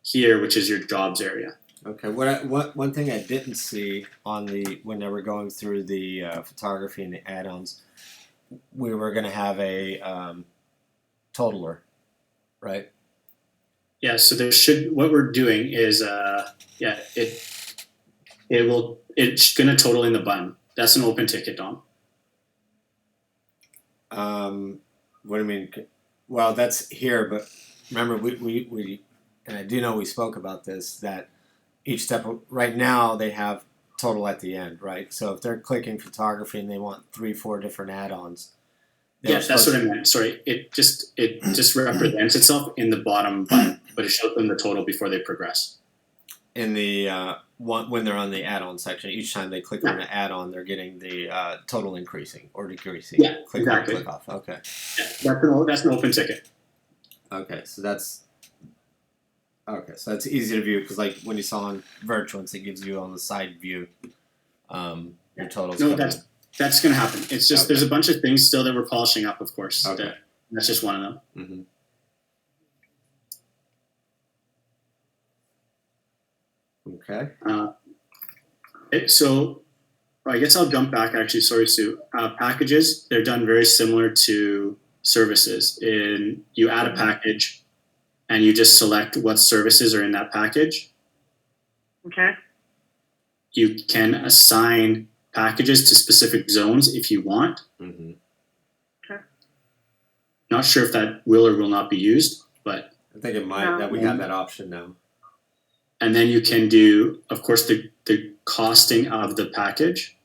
here, which is your jobs area. Okay. One thing I didn't see on when they were going through the photography and the add-ons, we were going to have a totaler, right? Yeah. So what we're doing is it's going to total in the button. That's an open ticket, Dom. What do you mean? Well, that's here, but remember we and I do know we spoke about this, that each step right now they have total at the end, right? So if they're clicking photography and they want 3-4 different add-ons. Yeah, that's what I meant. Sorry, it just represents itself in the bottom button, but it shows them the total before they progress. In the when they're on the add-on section, each time they click on the add-on, they're getting the total increasing or decreasing. Yeah, click exactly. On, click off. Okay. Yeah, that's an open ticket. Okay, so that's easy to view because like when you saw on Virtuance, it gives you on the side view your totals. No, that's going to happen. It's just there's a bunch of things still that we're polishing up, of course. Okay. That's just one of them. Mm-hmm. Okay. So I guess I'll jump back actually. Sorry, Sue. Packages, they're done very similar to services. You add a package and you just select what services are in that package. Okay. You can assign packages to specific zones if you want. Mm-hmm. Okay. Not sure if that will or will not be used, but I think it might that we have that option now. And then you can do, of course, the costing of the package.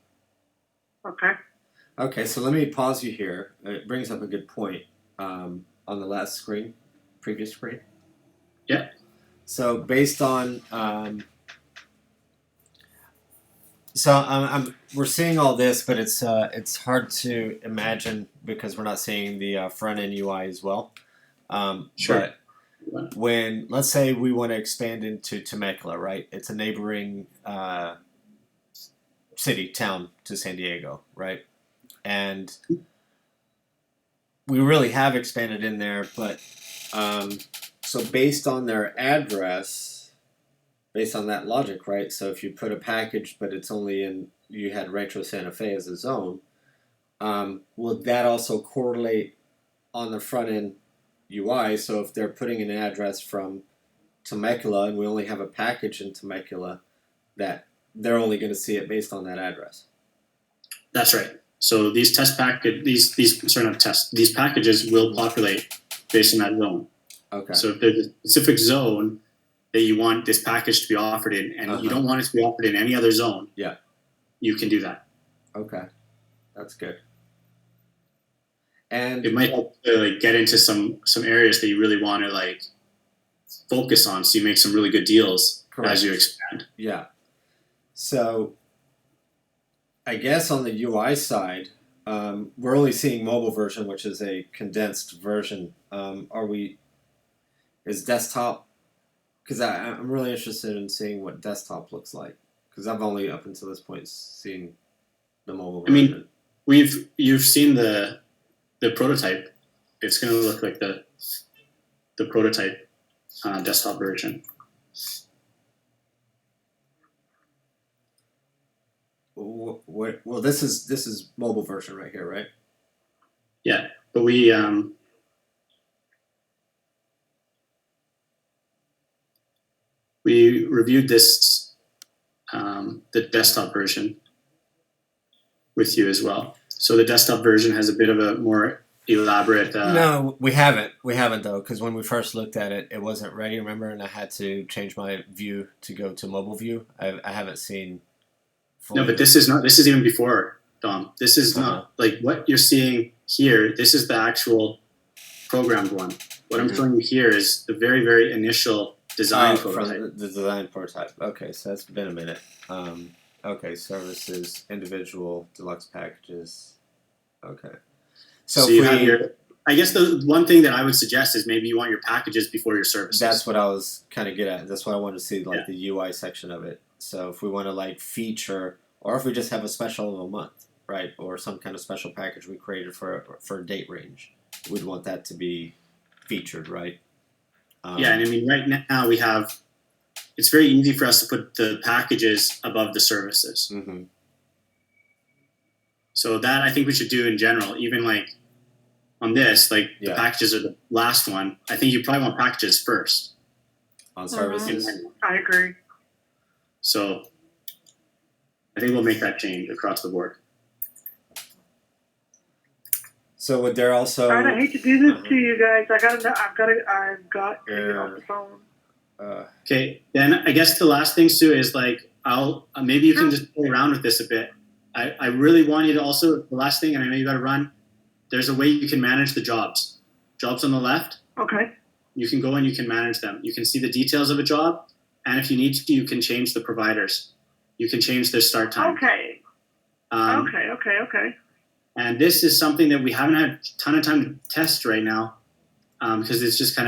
Okay. Okay, so let me pause you here. It brings up a good point on the last screen, previous screen. Yeah. So based on, we're seeing all this, but it's hard to imagine because we're not seeing the front end UI as well. Sure. But when, let's say we want to expand into Temecula, right? It's a neighboring town to San Diego, right? And we really have expanded in there, but so based on their address, based on that logic, right? So if you put a package, but it's only you had Rancho Santa Fe as a zone, will that also correlate on the front end UI? So if they're putting an address from Temecula and we only have a package in Temecula, that they're only going to see it based on that address. That's right. So these these packages will populate based on that zone. Okay. So if there's a specific zone that you want this package to be offered in, and you don't want it to be offered in any other zone, you can do that. Okay, that's good. And it might help to like get into some areas that you really want to like focus on, so you make some really good deals as you expand. Yeah. So I guess on the UI side, we're only seeing mobile version, which is a condensed version. Is desktop? Because I'm really interested in seeing what desktop looks like. Because I've only up until this point seen the mobile version. I mean, you've seen the prototype. It's going to look like the prototype desktop version. Well, this is mobile version right here, right? Yeah, but we reviewed this the desktop version with you as well. So the desktop version has a bit of a more elaborate. No, we haven't. We haven't though, because when we first looked at it, it wasn't ready. Remember, and I had to change my view to go to mobile view. I haven't seen. No, but this is not. This is even before, Dom. This is not like what you're seeing here. This is the actual programmed one. What I'm showing you here is the very, very initial design prototype. From the design prototype. Okay, so that's been a minute. Okay, services, individual, deluxe packages. Okay. So you have your. I guess the one thing that I would suggest is maybe you want your packages before your services. That's what I was kind of good at. That's what I wanted to see, like the UI section of it. So if we want to like feature, or if we just have a special of a month, right, or some kind of special package we created for a date range, we'd want that to be featured, right? Yeah, and I mean right now we have. It's very easy for us to put the packages above the services. Mm-hmm. So that I think we should do in general, even like on this, like the packages are the last one. I think you probably want packages first. On services. I agree. So I think we'll make that change across the board. So would there also? I hate to do this to you guys. I've got to get off the phone. Okay, then I guess the last thing, Sue, is like maybe you can just play around with this a bit. I really want you to also, the last thing, and I know you got to run, there's a way you can manage the jobs. Jobs on the left. Okay. You can go and you can manage them. You can see the details of a job, and if you need to, you can change the providers. You can change their start time. Okay. Okay. And this is something that we haven't had a ton of time to test right now because it's just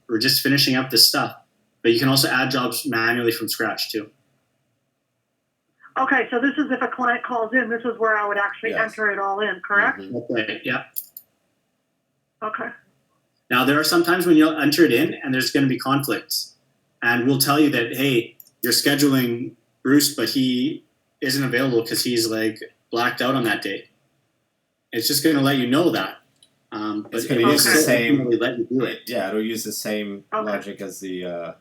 we're just finishing up this stuff. But you can also add jobs manually from scratch too. Okay, so this is if a client calls in, this is where I would actually enter it all in, correct? Mm-hmm. Okay, yeah. Okay. Now, there are some times when you'll enter it in and there's going to be conflicts. And we'll tell you that, hey, you're scheduling Bruce, but he isn't available because he's like blacked out on that day. It's just going to let you know that. But it's going to use the same. Let you do it. Yeah, it'll use the same logic as the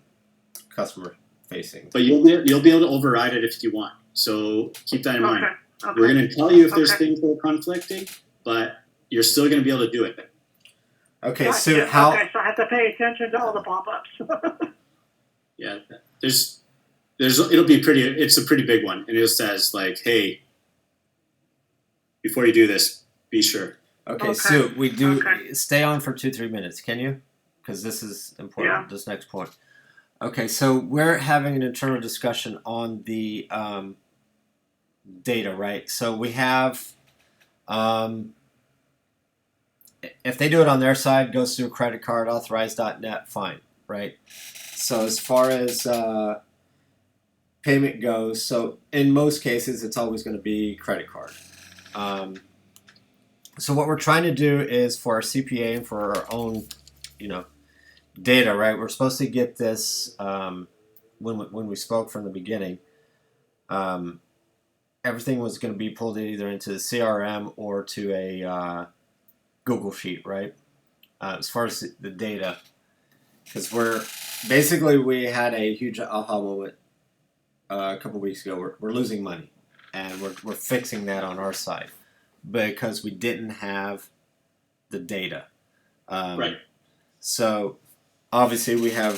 customer facing. But you'll be able to override it if you want. So keep that in mind. Okay. We're going to tell you if there's things that are conflicting, but you're still going to be able to do it. Okay, gotcha. So how? Okay, so I have to pay attention to all the pop-ups. Yeah, it'll be pretty. It's a pretty big one, and it says like, "Hey, before you do this, be sure." Okay, Sue, we do stay on for 2-3 minutes. Can you? Because this is important. Yeah. This next point. Okay, so we're having an internal discussion on the data, right? So we have, if they do it on their side, goes through credit card, authorized.net, fine, right? So as far as payment goes, so in most cases, it's always going to be credit card. So what we're trying to do is for our CPA and for our own, data, right? We're supposed to get this when we spoke from the beginning. Everything was going to be pulled either into the CRM or to a Google Sheet, right? As far as the data, because we had a huge aha moment a couple weeks ago. We're losing money, and we're fixing that on our side because we didn't have the data. Right. So obviously we have.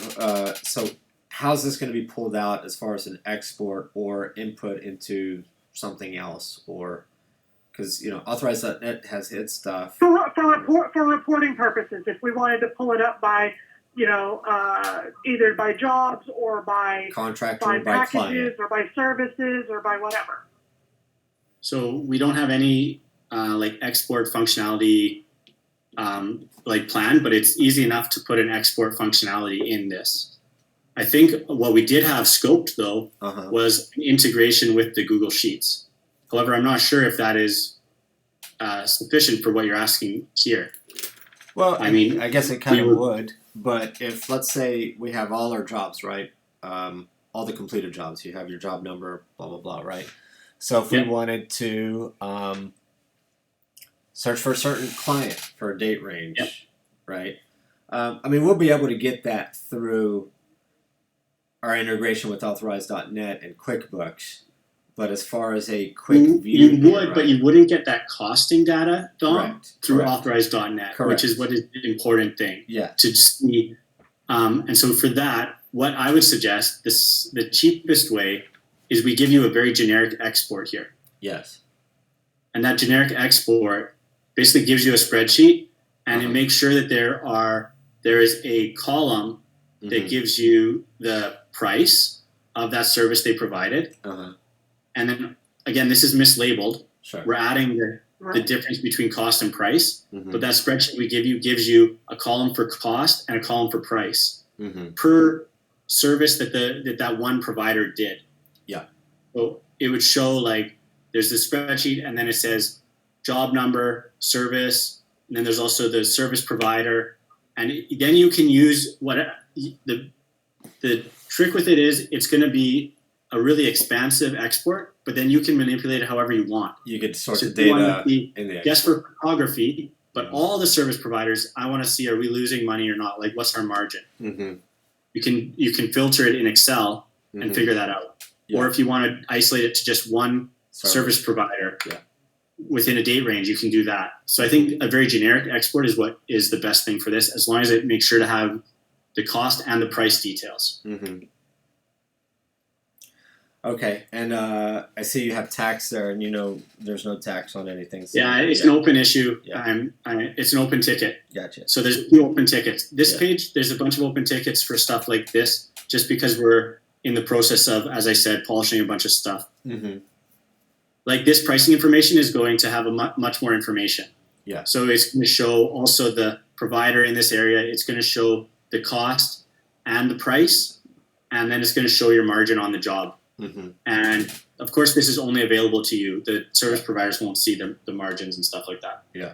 So how's this going to be pulled out as far as an export or input into something else, or because authorized.net has its stuff for reporting purposes? If we wanted to pull it up by either by jobs or by contractor, by or by packages client. or by services or by whatever. So we don't have any like export functionality like planned, but it's easy enough to put an export functionality in this. I think what we did have scoped though was an integration with the Google Sheets. However, I'm not sure if that is sufficient for what you're asking here. Well, I mean, I guess it kind of would, but if let's say we have all our jobs, right? All the completed jobs, you have your job number, blah blah blah, right? So if we wanted to search for a certain client for a date range, right? I mean, we'll be able to get that through our integration with authorized.net and QuickBooks. But as far as a quick view, you would, right? But you wouldn't get that costing data, Dom, through authorized.net, which is what is the important thing. Yeah. To see, and so for that, what I would suggest, the cheapest way is we give you a very generic export here. Yes. And that generic export basically gives you a spreadsheet, and it makes sure that there is a column that gives you the price of that service they provided. And then, again, this is mislabeled. Sure. We're adding the difference between cost and price. But that spreadsheet we give you gives you a column for cost and a column for price per service that one provider did. Yeah. So it would show like there's the spreadsheet, and then it says job number, service, and then there's also the service provider. And then you can use the trick with it is it's going to be a really expansive export, but then you can manipulate it however you want. You could sort the data in the yes, for photography, but all the service providers, I want to see, are we losing money or not? Like, what's our margin? You can filter it in Excel and figure that out. Yeah. Or if you want to isolate it to just one service provider within a date range, you can do that. So I think a very generic export is what is the best thing for this, as long as it makes sure to have the cost and the price details. Okay, and I see you have tax there, and there's no tax on anything. So it's an open issue. Yeah. It's an open ticket. Gotcha. So there's 2 open tickets. This page, there's a bunch of open tickets for stuff like this, just because we're in the process of, as I said, polishing a bunch of stuff. Like this pricing information is going to have a much more information. Yeah. So it's going to show also the provider in this area. It's going to show the cost and the price, and then it's going to show your margin on the job. And of course, this is only available to you. The service providers won't see the margins and stuff like that. Yeah.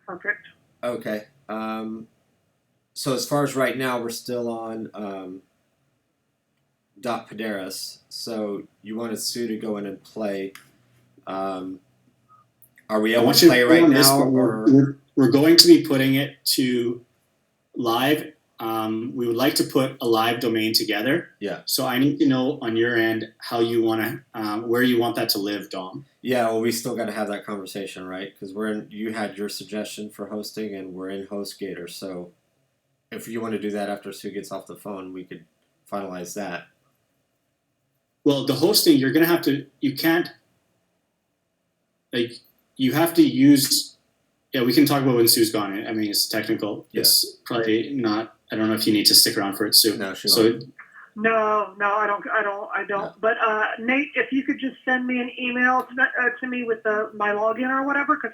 Perfect. Okay. So as far as right now, we're still on .Pderas. So you wanted Sue to go in and play. Are we able to play right now? We're going to be putting it to live. We would like to put a live domain together. Yeah. So I need to know on your end how you want to, where you want that to live, Dom. Yeah. Well, we still got to have that conversation, right? Because you had your suggestion for hosting, and we're in HostGator. So if you want to do that after Sue gets off the phone, we could finalize that. Well, the hosting, you're going to have to. You can't. Like, you have to use. Yeah, we can talk about when Sue's gone. I mean, it's technical. Yeah. It's probably not. I don't know if you need to stick around for it, Sue. No, she won't. No, I don't. No. But Nate, if you could just send me an email to me with my login or whatever, because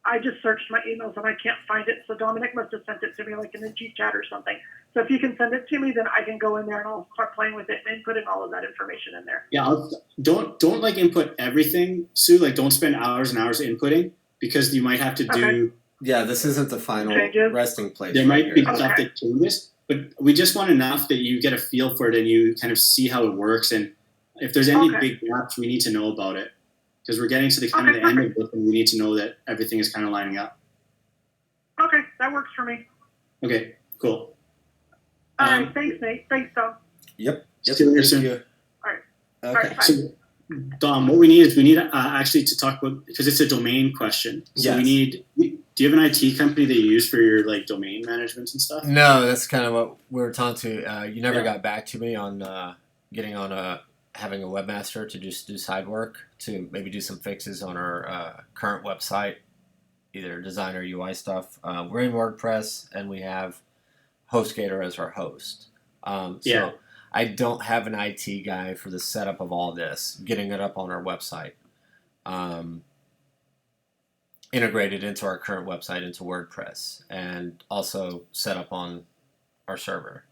I just searched my emails and I can't find it. So Dominic must have sent it to me like in the G chat or something. So if you can send it to me, then I can go in there and I'll start playing with it and putting all of that information in there. Yeah, don't like input everything, Sue. Like, don't spend hours and hours inputting, because you might have to do. Yeah, this isn't the final resting place. There might be stuff that changes, but we just want enough that you get a feel for it and you kind of see how it works. And if there's any big gaps, we need to know about it, because we're getting to the kind of the end of it, and we need to know that everything is kind of lining up. Okay, that works for me. Okay, cool. All right. Thanks, Nate. Thanks, Tom. Yep. See you later Thank soon. you. All right. Okay. All right, bye. So, Dom, what we need is actually to talk about, because it's a domain question. So Yes. we need. Do you have an IT company that you use for your like domain management and stuff? No, that's kind of what we were talking to. You never Yeah. got back to me on getting on having a webmaster to just do side work to maybe do some fixes on our current website, either design or UI stuff. We're in WordPress and we have HostGator as our host. Yeah. So I don't have an IT guy for the setup of all this, getting it up on our website. Integrated into our current website into WordPress and also set up on our server.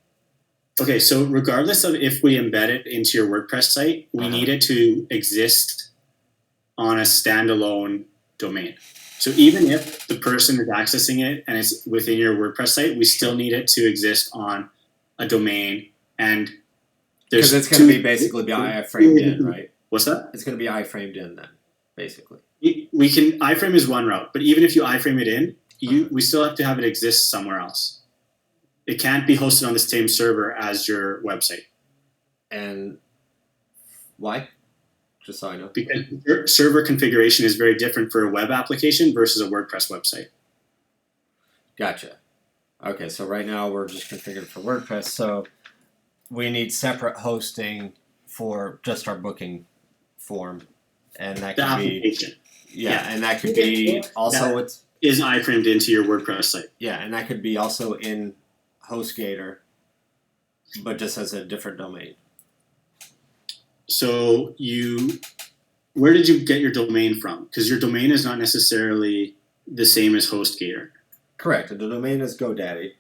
Okay, so regardless of if we embed it into your WordPress site, we need it to exist on a standalone domain. So even if the person is accessing it and it's within your WordPress site, we still need it to exist on a domain. And there's because it's going to be basically iframed in, right? What's that? It's going to be iframed in then, basically. We can iframe is one route, but even if you iframe it in, we still have to have it exist somewhere else. It can't be hosted on the same server as your website. And why? Just so I know. Because your server configuration is very different for a web application versus a WordPress website. Gotcha. Okay, so right now we're just configured for WordPress, so we need separate hosting for just our booking form, and that The could be application and that could be also is iframed into your WordPress site. Yeah, and that could be also in HostGator, but just as a different domain. So where did you get your domain from? Because your domain is not necessarily the same as HostGator. Correct. The domain is GoDaddy.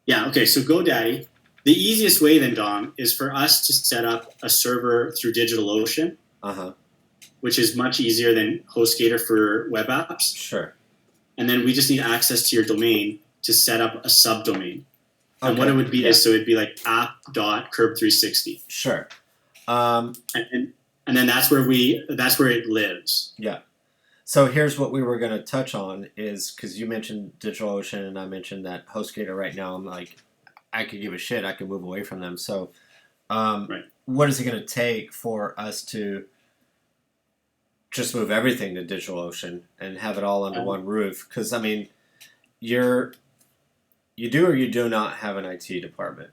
Yeah, okay, so GoDaddy. The easiest way then, Dom, is for us to set up a server through DigitalOcean, which is much easier than HostGator for web apps. Sure. And then we just need access to your domain to set up a subdomain. And Okay. what it would be is, so it'd be like app.curb360. Sure. And then that's where it lives. Yeah. So here's what we were going to touch on is, because you mentioned DigitalOcean and I mentioned that HostGator right now, I'm like, I could give a shit. I could move away from them. So what is it going to take for us to just move everything to DigitalOcean and have it all under one roof? Because, I mean, you do or you do not have an IT department?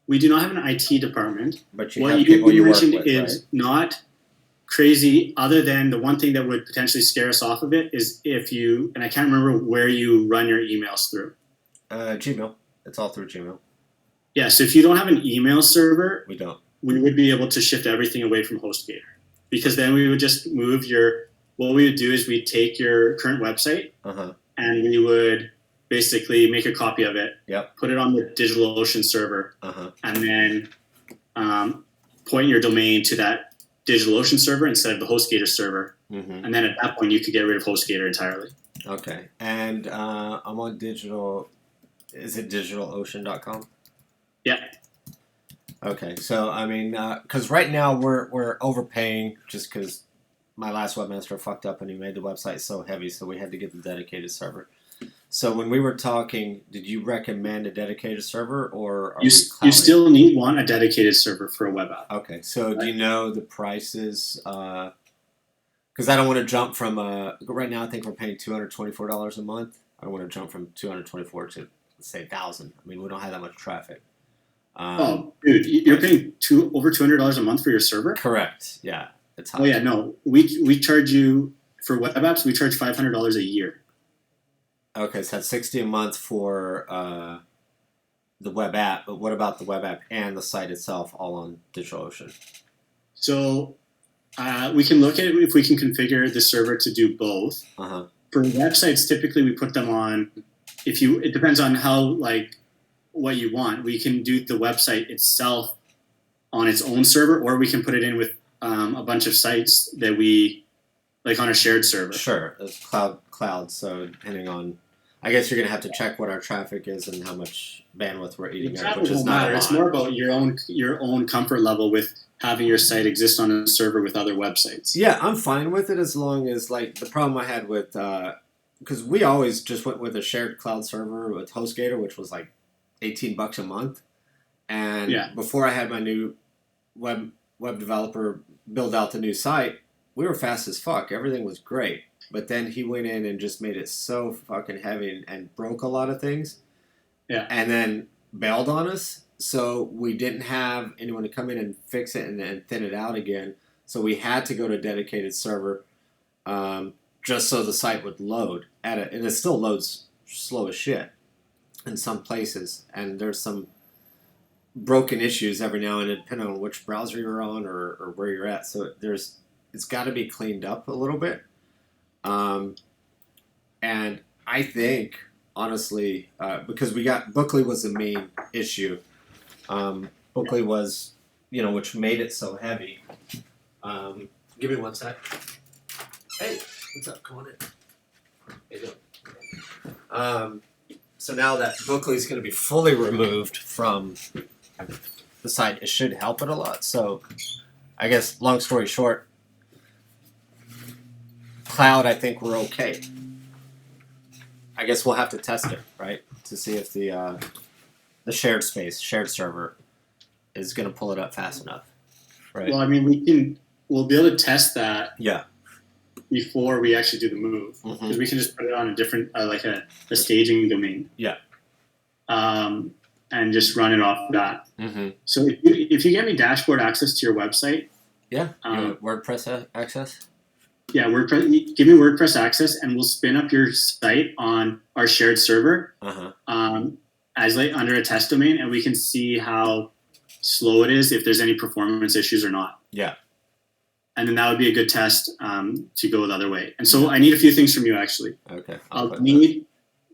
We do not have an IT department. But you have people you work with, is not crazy, other than the one thing that would potentially scare us off of it is if you, and I can't remember where you run your emails through. Gmail. It's all through Gmail. Yeah, so if you don't have an email server, We don't. we would be able to shift everything away from HostGator. Because then we would just move what we would do is we'd take your current website and we would basically make a copy of it, put it on the DigitalOcean server, and then point your domain to that DigitalOcean server instead of the HostGator server. And then at that point, you could get rid of HostGator entirely. Okay. And I'm on digital. Is it digitalocean.com? Yeah. Okay. So, I mean, because right now we're overpaying just because my last webmaster fucked up and he made the website so heavy, so we had to get the dedicated server. So when we were talking, did you recommend a dedicated server, or are you still want a dedicated server for a web app? Okay, so do you know the prices? Because I don't want to jump from right now. I think we're paying $224 a month. I don't want to jump from $224 to, let's say, $1,000. I mean, we don't have that much traffic. Dude, you're paying over $200 a month for your server? Correct. Yeah, it's high. Oh yeah, no, we charge you for web apps. We charge $500 a year. Okay, so that's $60 a month for the web app, but what about the web app and the site itself all on DigitalOcean? So we can look at it if we can configure the server to do both. For websites, typically we put them on, it depends on how, what you want. We can do the website itself on its own server, or we can put it in with a bunch of sites that we, on a shared server. Sure, it's cloud, so depending on, I guess you're going to have to check what our traffic is and how much bandwidth we're eating up, which is not a lot. It's more about your own comfort level with having your site exist on a server with other websites. Yeah, I'm fine with it as long as, the problem I had with, because we always just went with a shared cloud server with HostGator, which was $18 a month. And Yeah. before I had my new web developer build out the new site, we were fast as fuck. Everything was great. But then he went in and just made it so fucking heavy and broke a lot of things. Yeah. And then bailed on us. So we didn't have anyone to come in and fix it and thin it out again. So we had to go to a dedicated server just so the site would load. And it still loads slow as shit in some places. And there's some broken issues every now and then, depending on which browser you're on or where you're at. So it's got to be cleaned up a little bit. And I think, honestly, because Bookly was the main issue. Bookly was, which made it so heavy. Give me one sec. Hey, what's up? Come on in. How you doing? So now that Bookly is going to be fully removed from the site, it should help it a lot. So I guess, long story short, cloud, I think we're okay. I guess we'll have to test it, right, to see if the shared server is going to pull it up fast enough, right? Well, I mean, we'll be able to test that. Yeah. Before we actually do the move, because we can just put it on a different, like a staging domain. Yeah. And just run it off that. Mm-hmm. So if you get me dashboard access to your website. Yeah. WordPress access. Yeah, WordPress. Give me WordPress access, and we'll spin up your site on our shared server. As under a test domain, and we can see how slow it is, if there's any performance issues or not. Yeah. And then that would be a good test to go the other way. And so I need a few things from you, actually. Okay. I'll need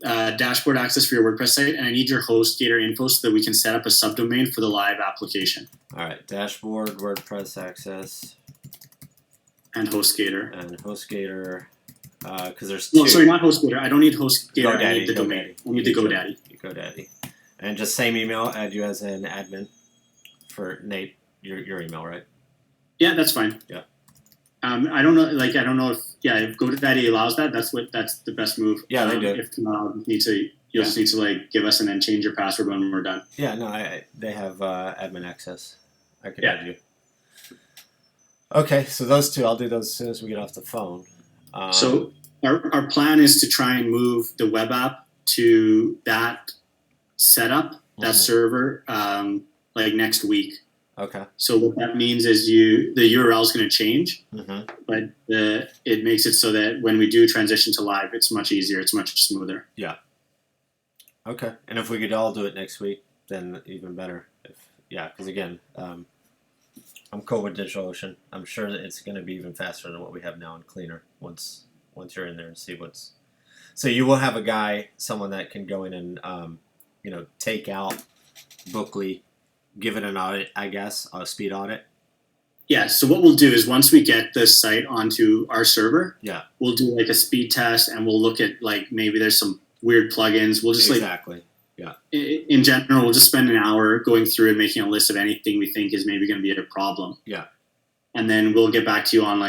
dashboard access for your WordPress site, and I need your HostGator info so that we can set up a subdomain for the live application. All right. Dashboard, WordPress access. And HostGator. And HostGator, because there's two. No, sorry, not HostGator. I don't need HostGator. I need the domain. I need the GoDaddy. GoDaddy. And just same email, add you as an admin for Nate, your email, right? Yeah, that's fine. Yeah. I don't know. I don't know if GoDaddy allows that. That's the best move. Yeah, they do. If not, you'll just need to give us and then change your password when we're done. Yeah, no, they have admin access. I can add you. Okay, so those two, I'll do those as soon as we get off the phone. So our plan is to try and move the web app to that setup, that server, next week. Okay. So what that means is the URL is going to change, but it makes it so that when we do transition to live, it's much easier. It's much smoother. Yeah. Okay. And if we could all do it next week, then even better. Because again, I'm cool with DigitalOcean. I'm sure that it's going to be even faster than what we have now and cleaner once you're in there and see what's. So you will have a guy, someone that can go in and take out Bookly. Give it an audit, I guess, a speed audit. Yeah, so what we'll do is once we get the site onto our server, we'll do a speed test, and we'll look at maybe there's some weird plugins. We'll just exactly. Yeah. In general, we'll just spend an hour going through and making a list of anything we think is maybe going to be a problem. Yeah. And then we'll get back to you on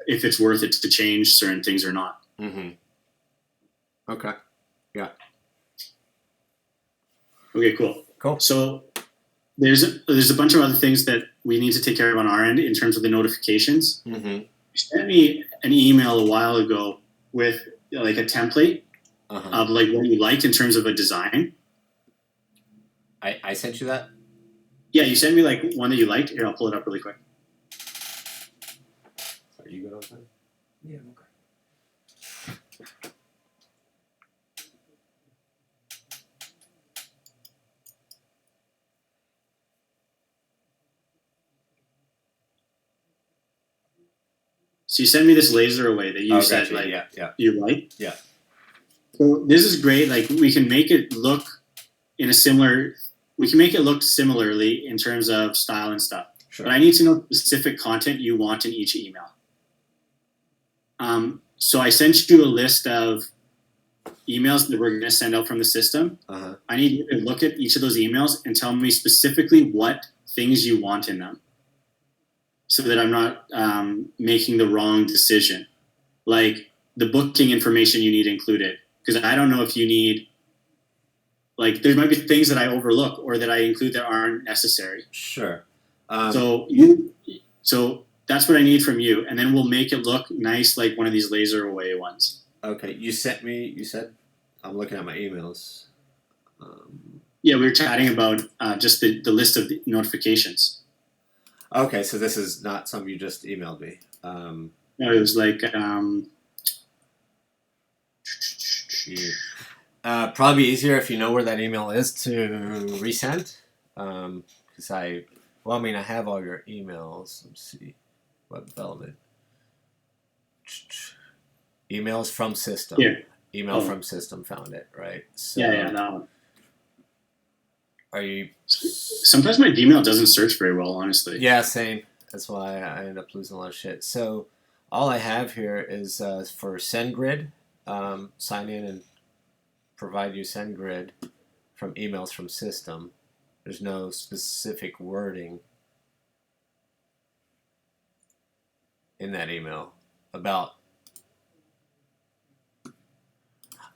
if it's worth it to change certain things or not. Okay. Yeah. Okay, cool. Cool. So there's a bunch of other things that we need to take care of on our end in terms of the notifications. You sent me an email a while ago with a template of what you liked in terms of a design. I sent you that? Yeah, you sent me one that you liked. Here, I'll pull it up really quick. Are you good on that? Yeah, I'm okay. So you sent me this laser away that you said you like. Yeah. So this is great. We can make it look similarly in terms of style and stuff. Sure. But I need to know specific content you want in each email. So I sent you a list of emails that we're going to send out from the system. I need you to look at each of those emails and tell me specifically what things you want in them, so that I'm not making the wrong decision. The booking information you need included, because I don't know if you need like there might be things that I overlook or that I include that aren't necessary. Sure. So that's what I need from you, and then we'll make it look nice, like one of these laser away ones. Okay. You sent me. You said. I'm looking at my emails. Yeah, we were chatting about just the list of the notifications. Okay, so this is not something you just emailed me. No, it was like probably easier if you know where that email is to resend. Because I have all your emails. Let's see, web development, emails from system. Yeah. Email from system found it, right? So yeah, that one. Are you? Sometimes my Gmail doesn't search very well, honestly. Yeah, same. That's why I end up losing a lot of shit. So all I have here is for SendGrid, sign in and provide you SendGrid from emails from system. There's no specific wording in that email about.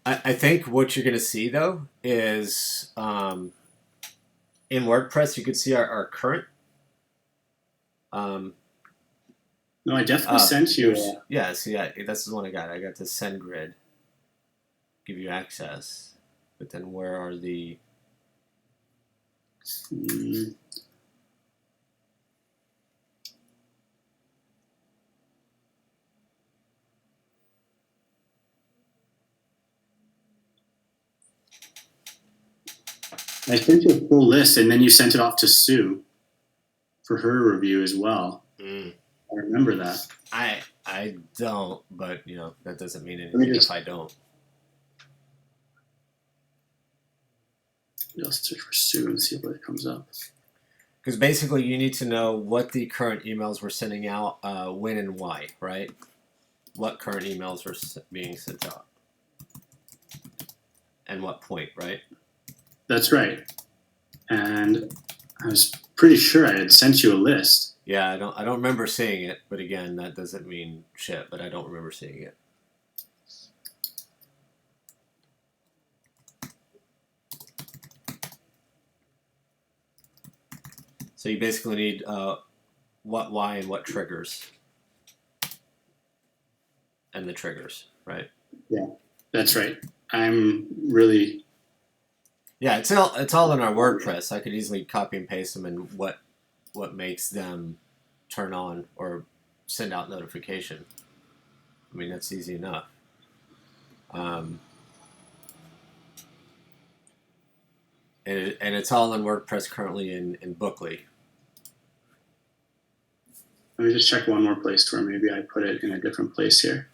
I think what you're going to see, though, is in WordPress, you could see our current. No, I definitely sent you. Yeah, see, that's the one I got. I got the SendGrid. Give you access. But then where are the... I sent you a full list, and then you sent it off to Sue for her review as well. I remember that. I don't, but that doesn't mean anything if I don't. I'll search for Sue and see what comes up. Because basically, you need to know what the current emails we're sending out, when and why, right? What current emails were being sent out, and what point, right? That's right. And I was pretty sure I had sent you a list. Yeah, I don't remember seeing it, but again, that doesn't mean shit. But I don't remember seeing it. So you basically need what, why, and what triggers, and the triggers, right? Yeah, that's right. I'm really. Yeah, it's all in our WordPress. I could easily copy and paste them, and what makes them turn on or send out notification. I mean, that's easy enough. And it's all in WordPress currently in Bookly. Let me just check one more place where maybe I put it in a different place here.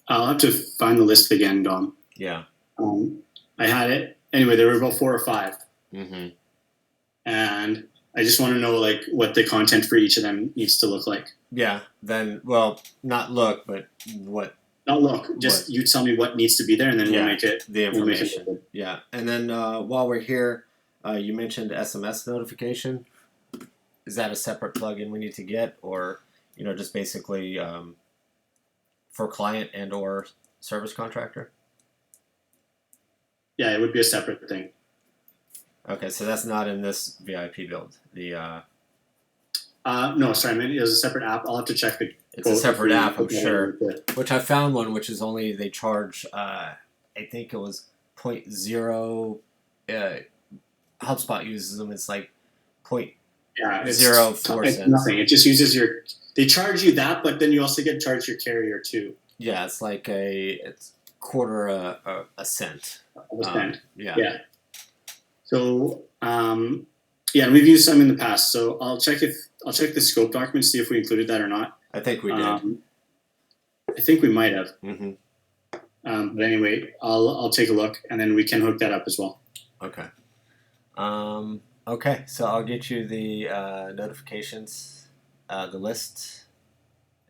I'll have to find the list again, Dom. Yeah. I had it. Anyway, there were about 4 or 5. Mm-hmm. And I just want to know like what the content for each of them needs to look like. Yeah. Then, well, not look, but what. Not look. Just you tell me what needs to be there, and then we'll make it the information. Yeah. And then while we're here, you mentioned SMS notification. Is that a separate plugin we need to get, or just basically for client and or service contractor? Yeah, it would be a separate thing. Okay, so that's not in this VIP build. No, sorry, I meant it was a separate app. I'll have to check the. It's a separate app, I'm sure. Which I found one, which is only they charge. I think it was 0.0. HubSpot uses them. It's like 0.04 cents. Nothing. It just uses your. They charge you that, but then you also get charged your carrier too. Yeah, it's like it's quarter a cent. A cent. Yeah. So and we've used some in the past. So I'll check the scope document, see if we included that or not. I think we did. I think we might have. Mm-hmm. But anyway, I'll take a look, and then we can hook that up as well. Okay. Okay, so I'll get you the notifications, the list,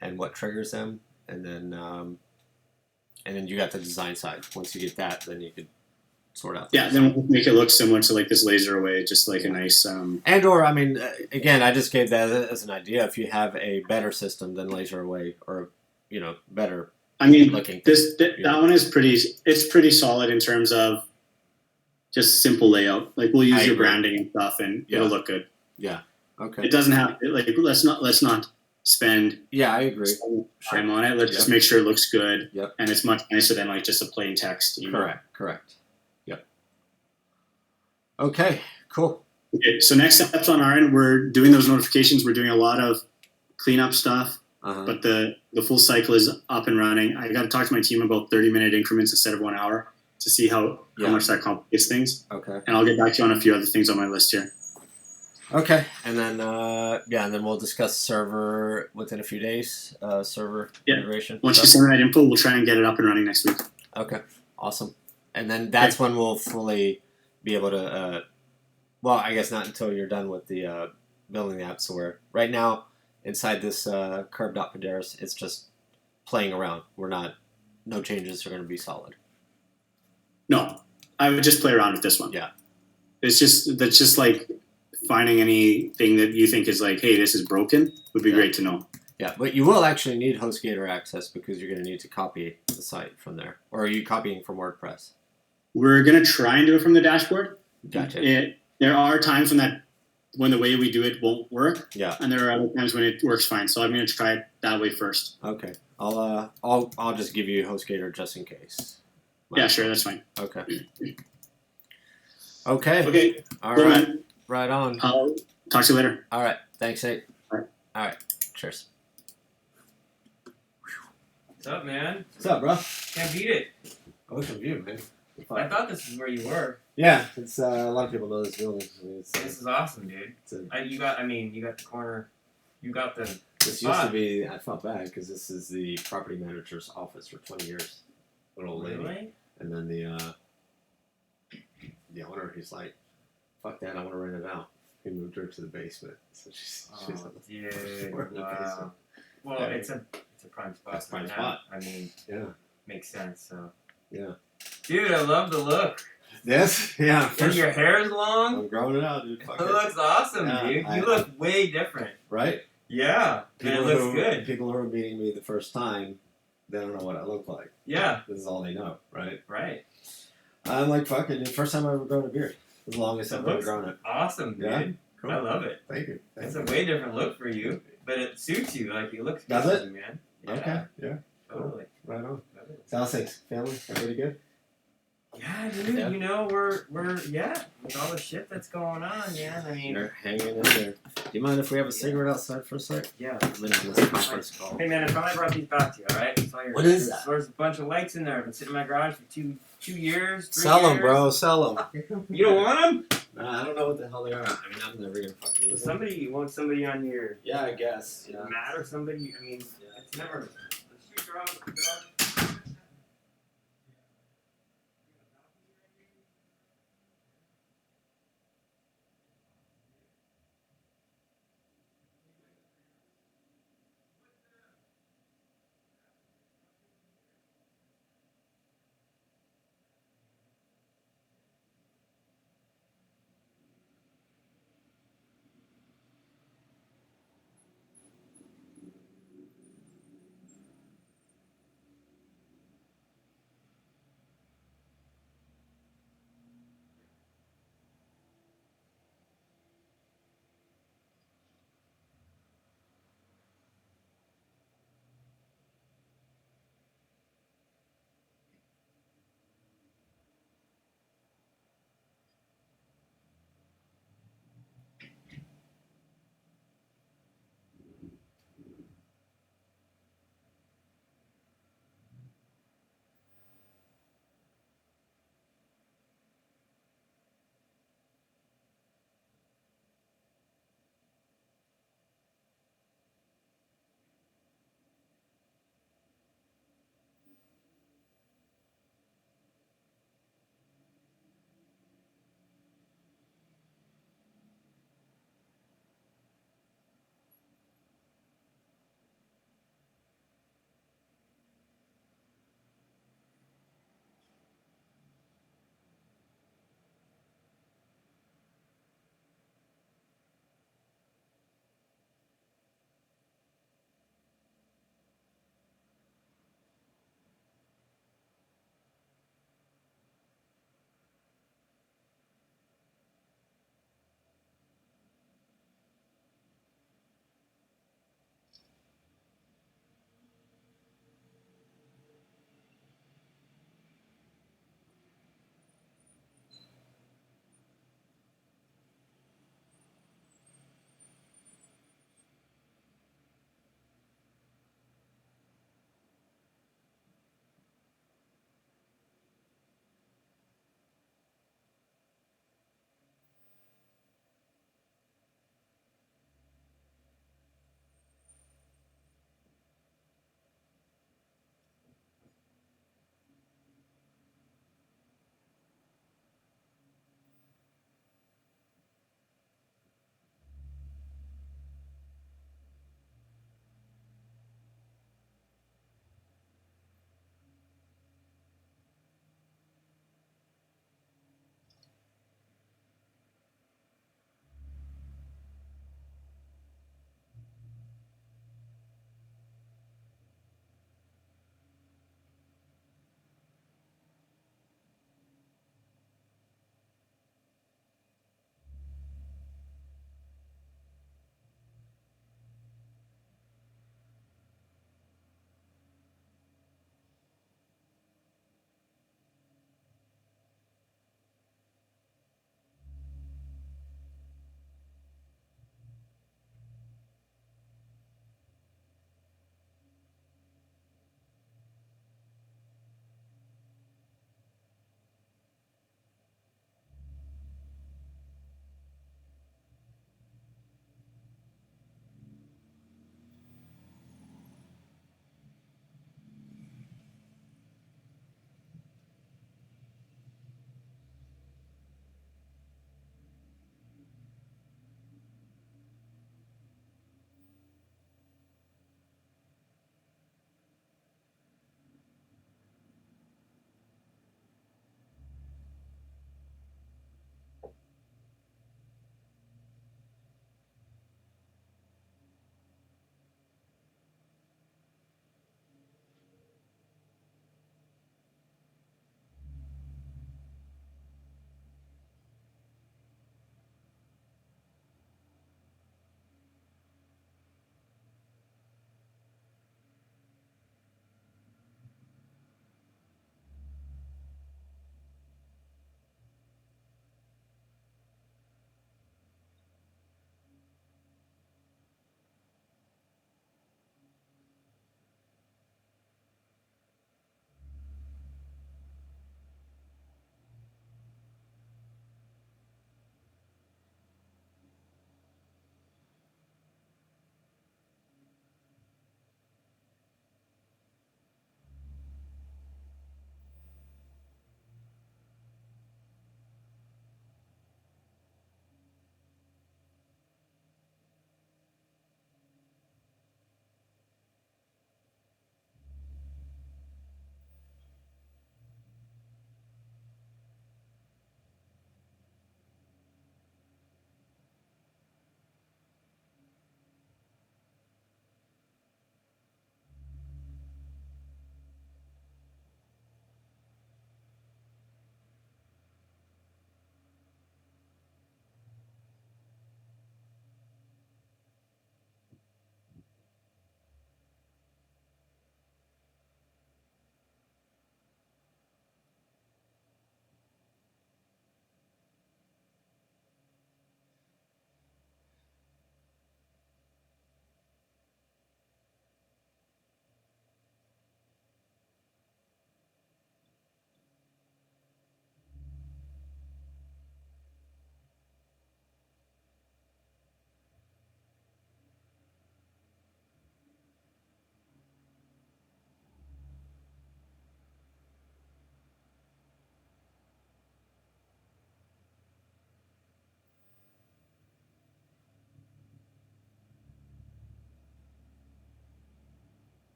and what triggers them, and then you got the design side. Once you get that, then you could sort out. Yeah, then we'll make it look similar to like this laser away, just like a nice. And or I mean, again, I just gave that as an idea. If you have a better system than laser away, or better. I mean, looking. That one is pretty. It's pretty solid in terms of just simple layout. Like we'll use your branding and stuff, and it'll look good. Yeah. Okay. It doesn't have like let's not spend. Yeah, I agree. Time on it. Let's just make sure it looks good. Yep. And it's much nicer than like just a plain text email. Correct. Yep. Okay. Cool. Okay. So next steps on our end, we're doing those notifications. We're doing a lot of cleanup stuff. But the full cycle is up and running. I got to talk to my team about 30-minute increments instead of 1 hour to see how much that complicates things. Okay. And I'll get back to you on a few other things on my list here. Okay. And then and then we'll discuss server within a few days. Server integration. Once you send that info, we'll try and get it up and running next week. Okay. Awesome. And then that's when we'll fully be able to. Well, I guess not until you're done with the building the app. So right now. Inside this CURB360, it's just playing around. No changes are going to be solid. No, I would just play around with this one. Yeah. That's just like finding anything that you think is like, hey, this is broken would be great to know. Yeah, but you will actually need HostGator access because you're going to need to copy the site from there. Or are you copying from WordPress? We're going to try and do it from the dashboard. Gotcha. There are times when the way we do it won't work. Yeah. And there are other times when it works fine. So I'm going to try it that way first. Okay. I'll just give you HostGator just in case. Yeah, sure, that's fine. Okay. Okay. Okay. All right. Man. Right on. I'll talk to you later. All right. Thanks, Nate. All right. Cheers. What's up, man? What's up, bro? Can't beat it. I wish of you, man. I thought this is where you were. Yeah, it's a lot of people know this building. This is awesome, dude. You got the corner. You got the. This used to be. I felt bad because this is the property manager's office for 20 years. An old lady. Really? And then the owner, he's like, "Fuck that! I want to rent it out." He moved her to the basement, so she's dude, wow. Well, yeah. It's a prime spot. That's prime spot. I mean, makes sense. So. Yeah. Dude, I love the look. Yes? Yeah. And your hair is long? I'm growing it out, dude. Fuck it looks awesome, dude. You look way different. Right? Yeah. And it looks good. People who are meeting me the first time, they don't know what I look like. Yeah. This is all they know, right? Right. I'm like, fuck it. The first time I ever grown a beard. The longest I've ever grown it. Awesome, dude. Yeah? Cool. I love it. Thank you. It's a way different look for you, but it suits you. Like, it looks good. Does it? Man. Yeah. Okay. Yeah. Totally. Right on. So how's things? Family? Everybody good? Yeah, dude. Yeah. You know, we're with all the shit that's going on, man. I mean, you're hanging in there. Do you mind if we have a cigarette outside for a sec? Yeah. I'm in this conference call. Hey, man, I finally brought these back to you. All right. What is that? There's a bunch of lights in there. I've been sitting in my garage for two years. 3 Sell them, years. bro. Sell them. You don't want them? Nah, I don't know what the hell they are. I mean, I'm never gonna fucking use them. You want somebody on your. Yeah, I guess. Yeah. Mat or somebody. I mean, it's never. The streets are out.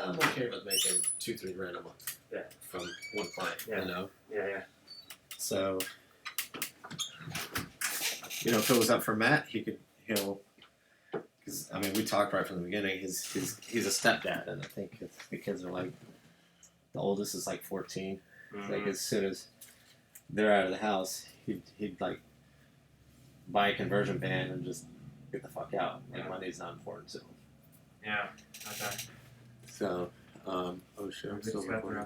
I'm okay with making $2-3 grand a month. Yeah. From one client. Yeah. You know. Yeah. So, you know, if it was up for Matt, because I mean, we talked right from the beginning. He's a stepdad, and I think the kids are like, the oldest is like 14. Mm-hmm. Like as soon as they're out of the house, he'd like buy a conversion van and just get the fuck out. Like money's not important to him. Yeah. Okay. So, oh shit, I'm still recording.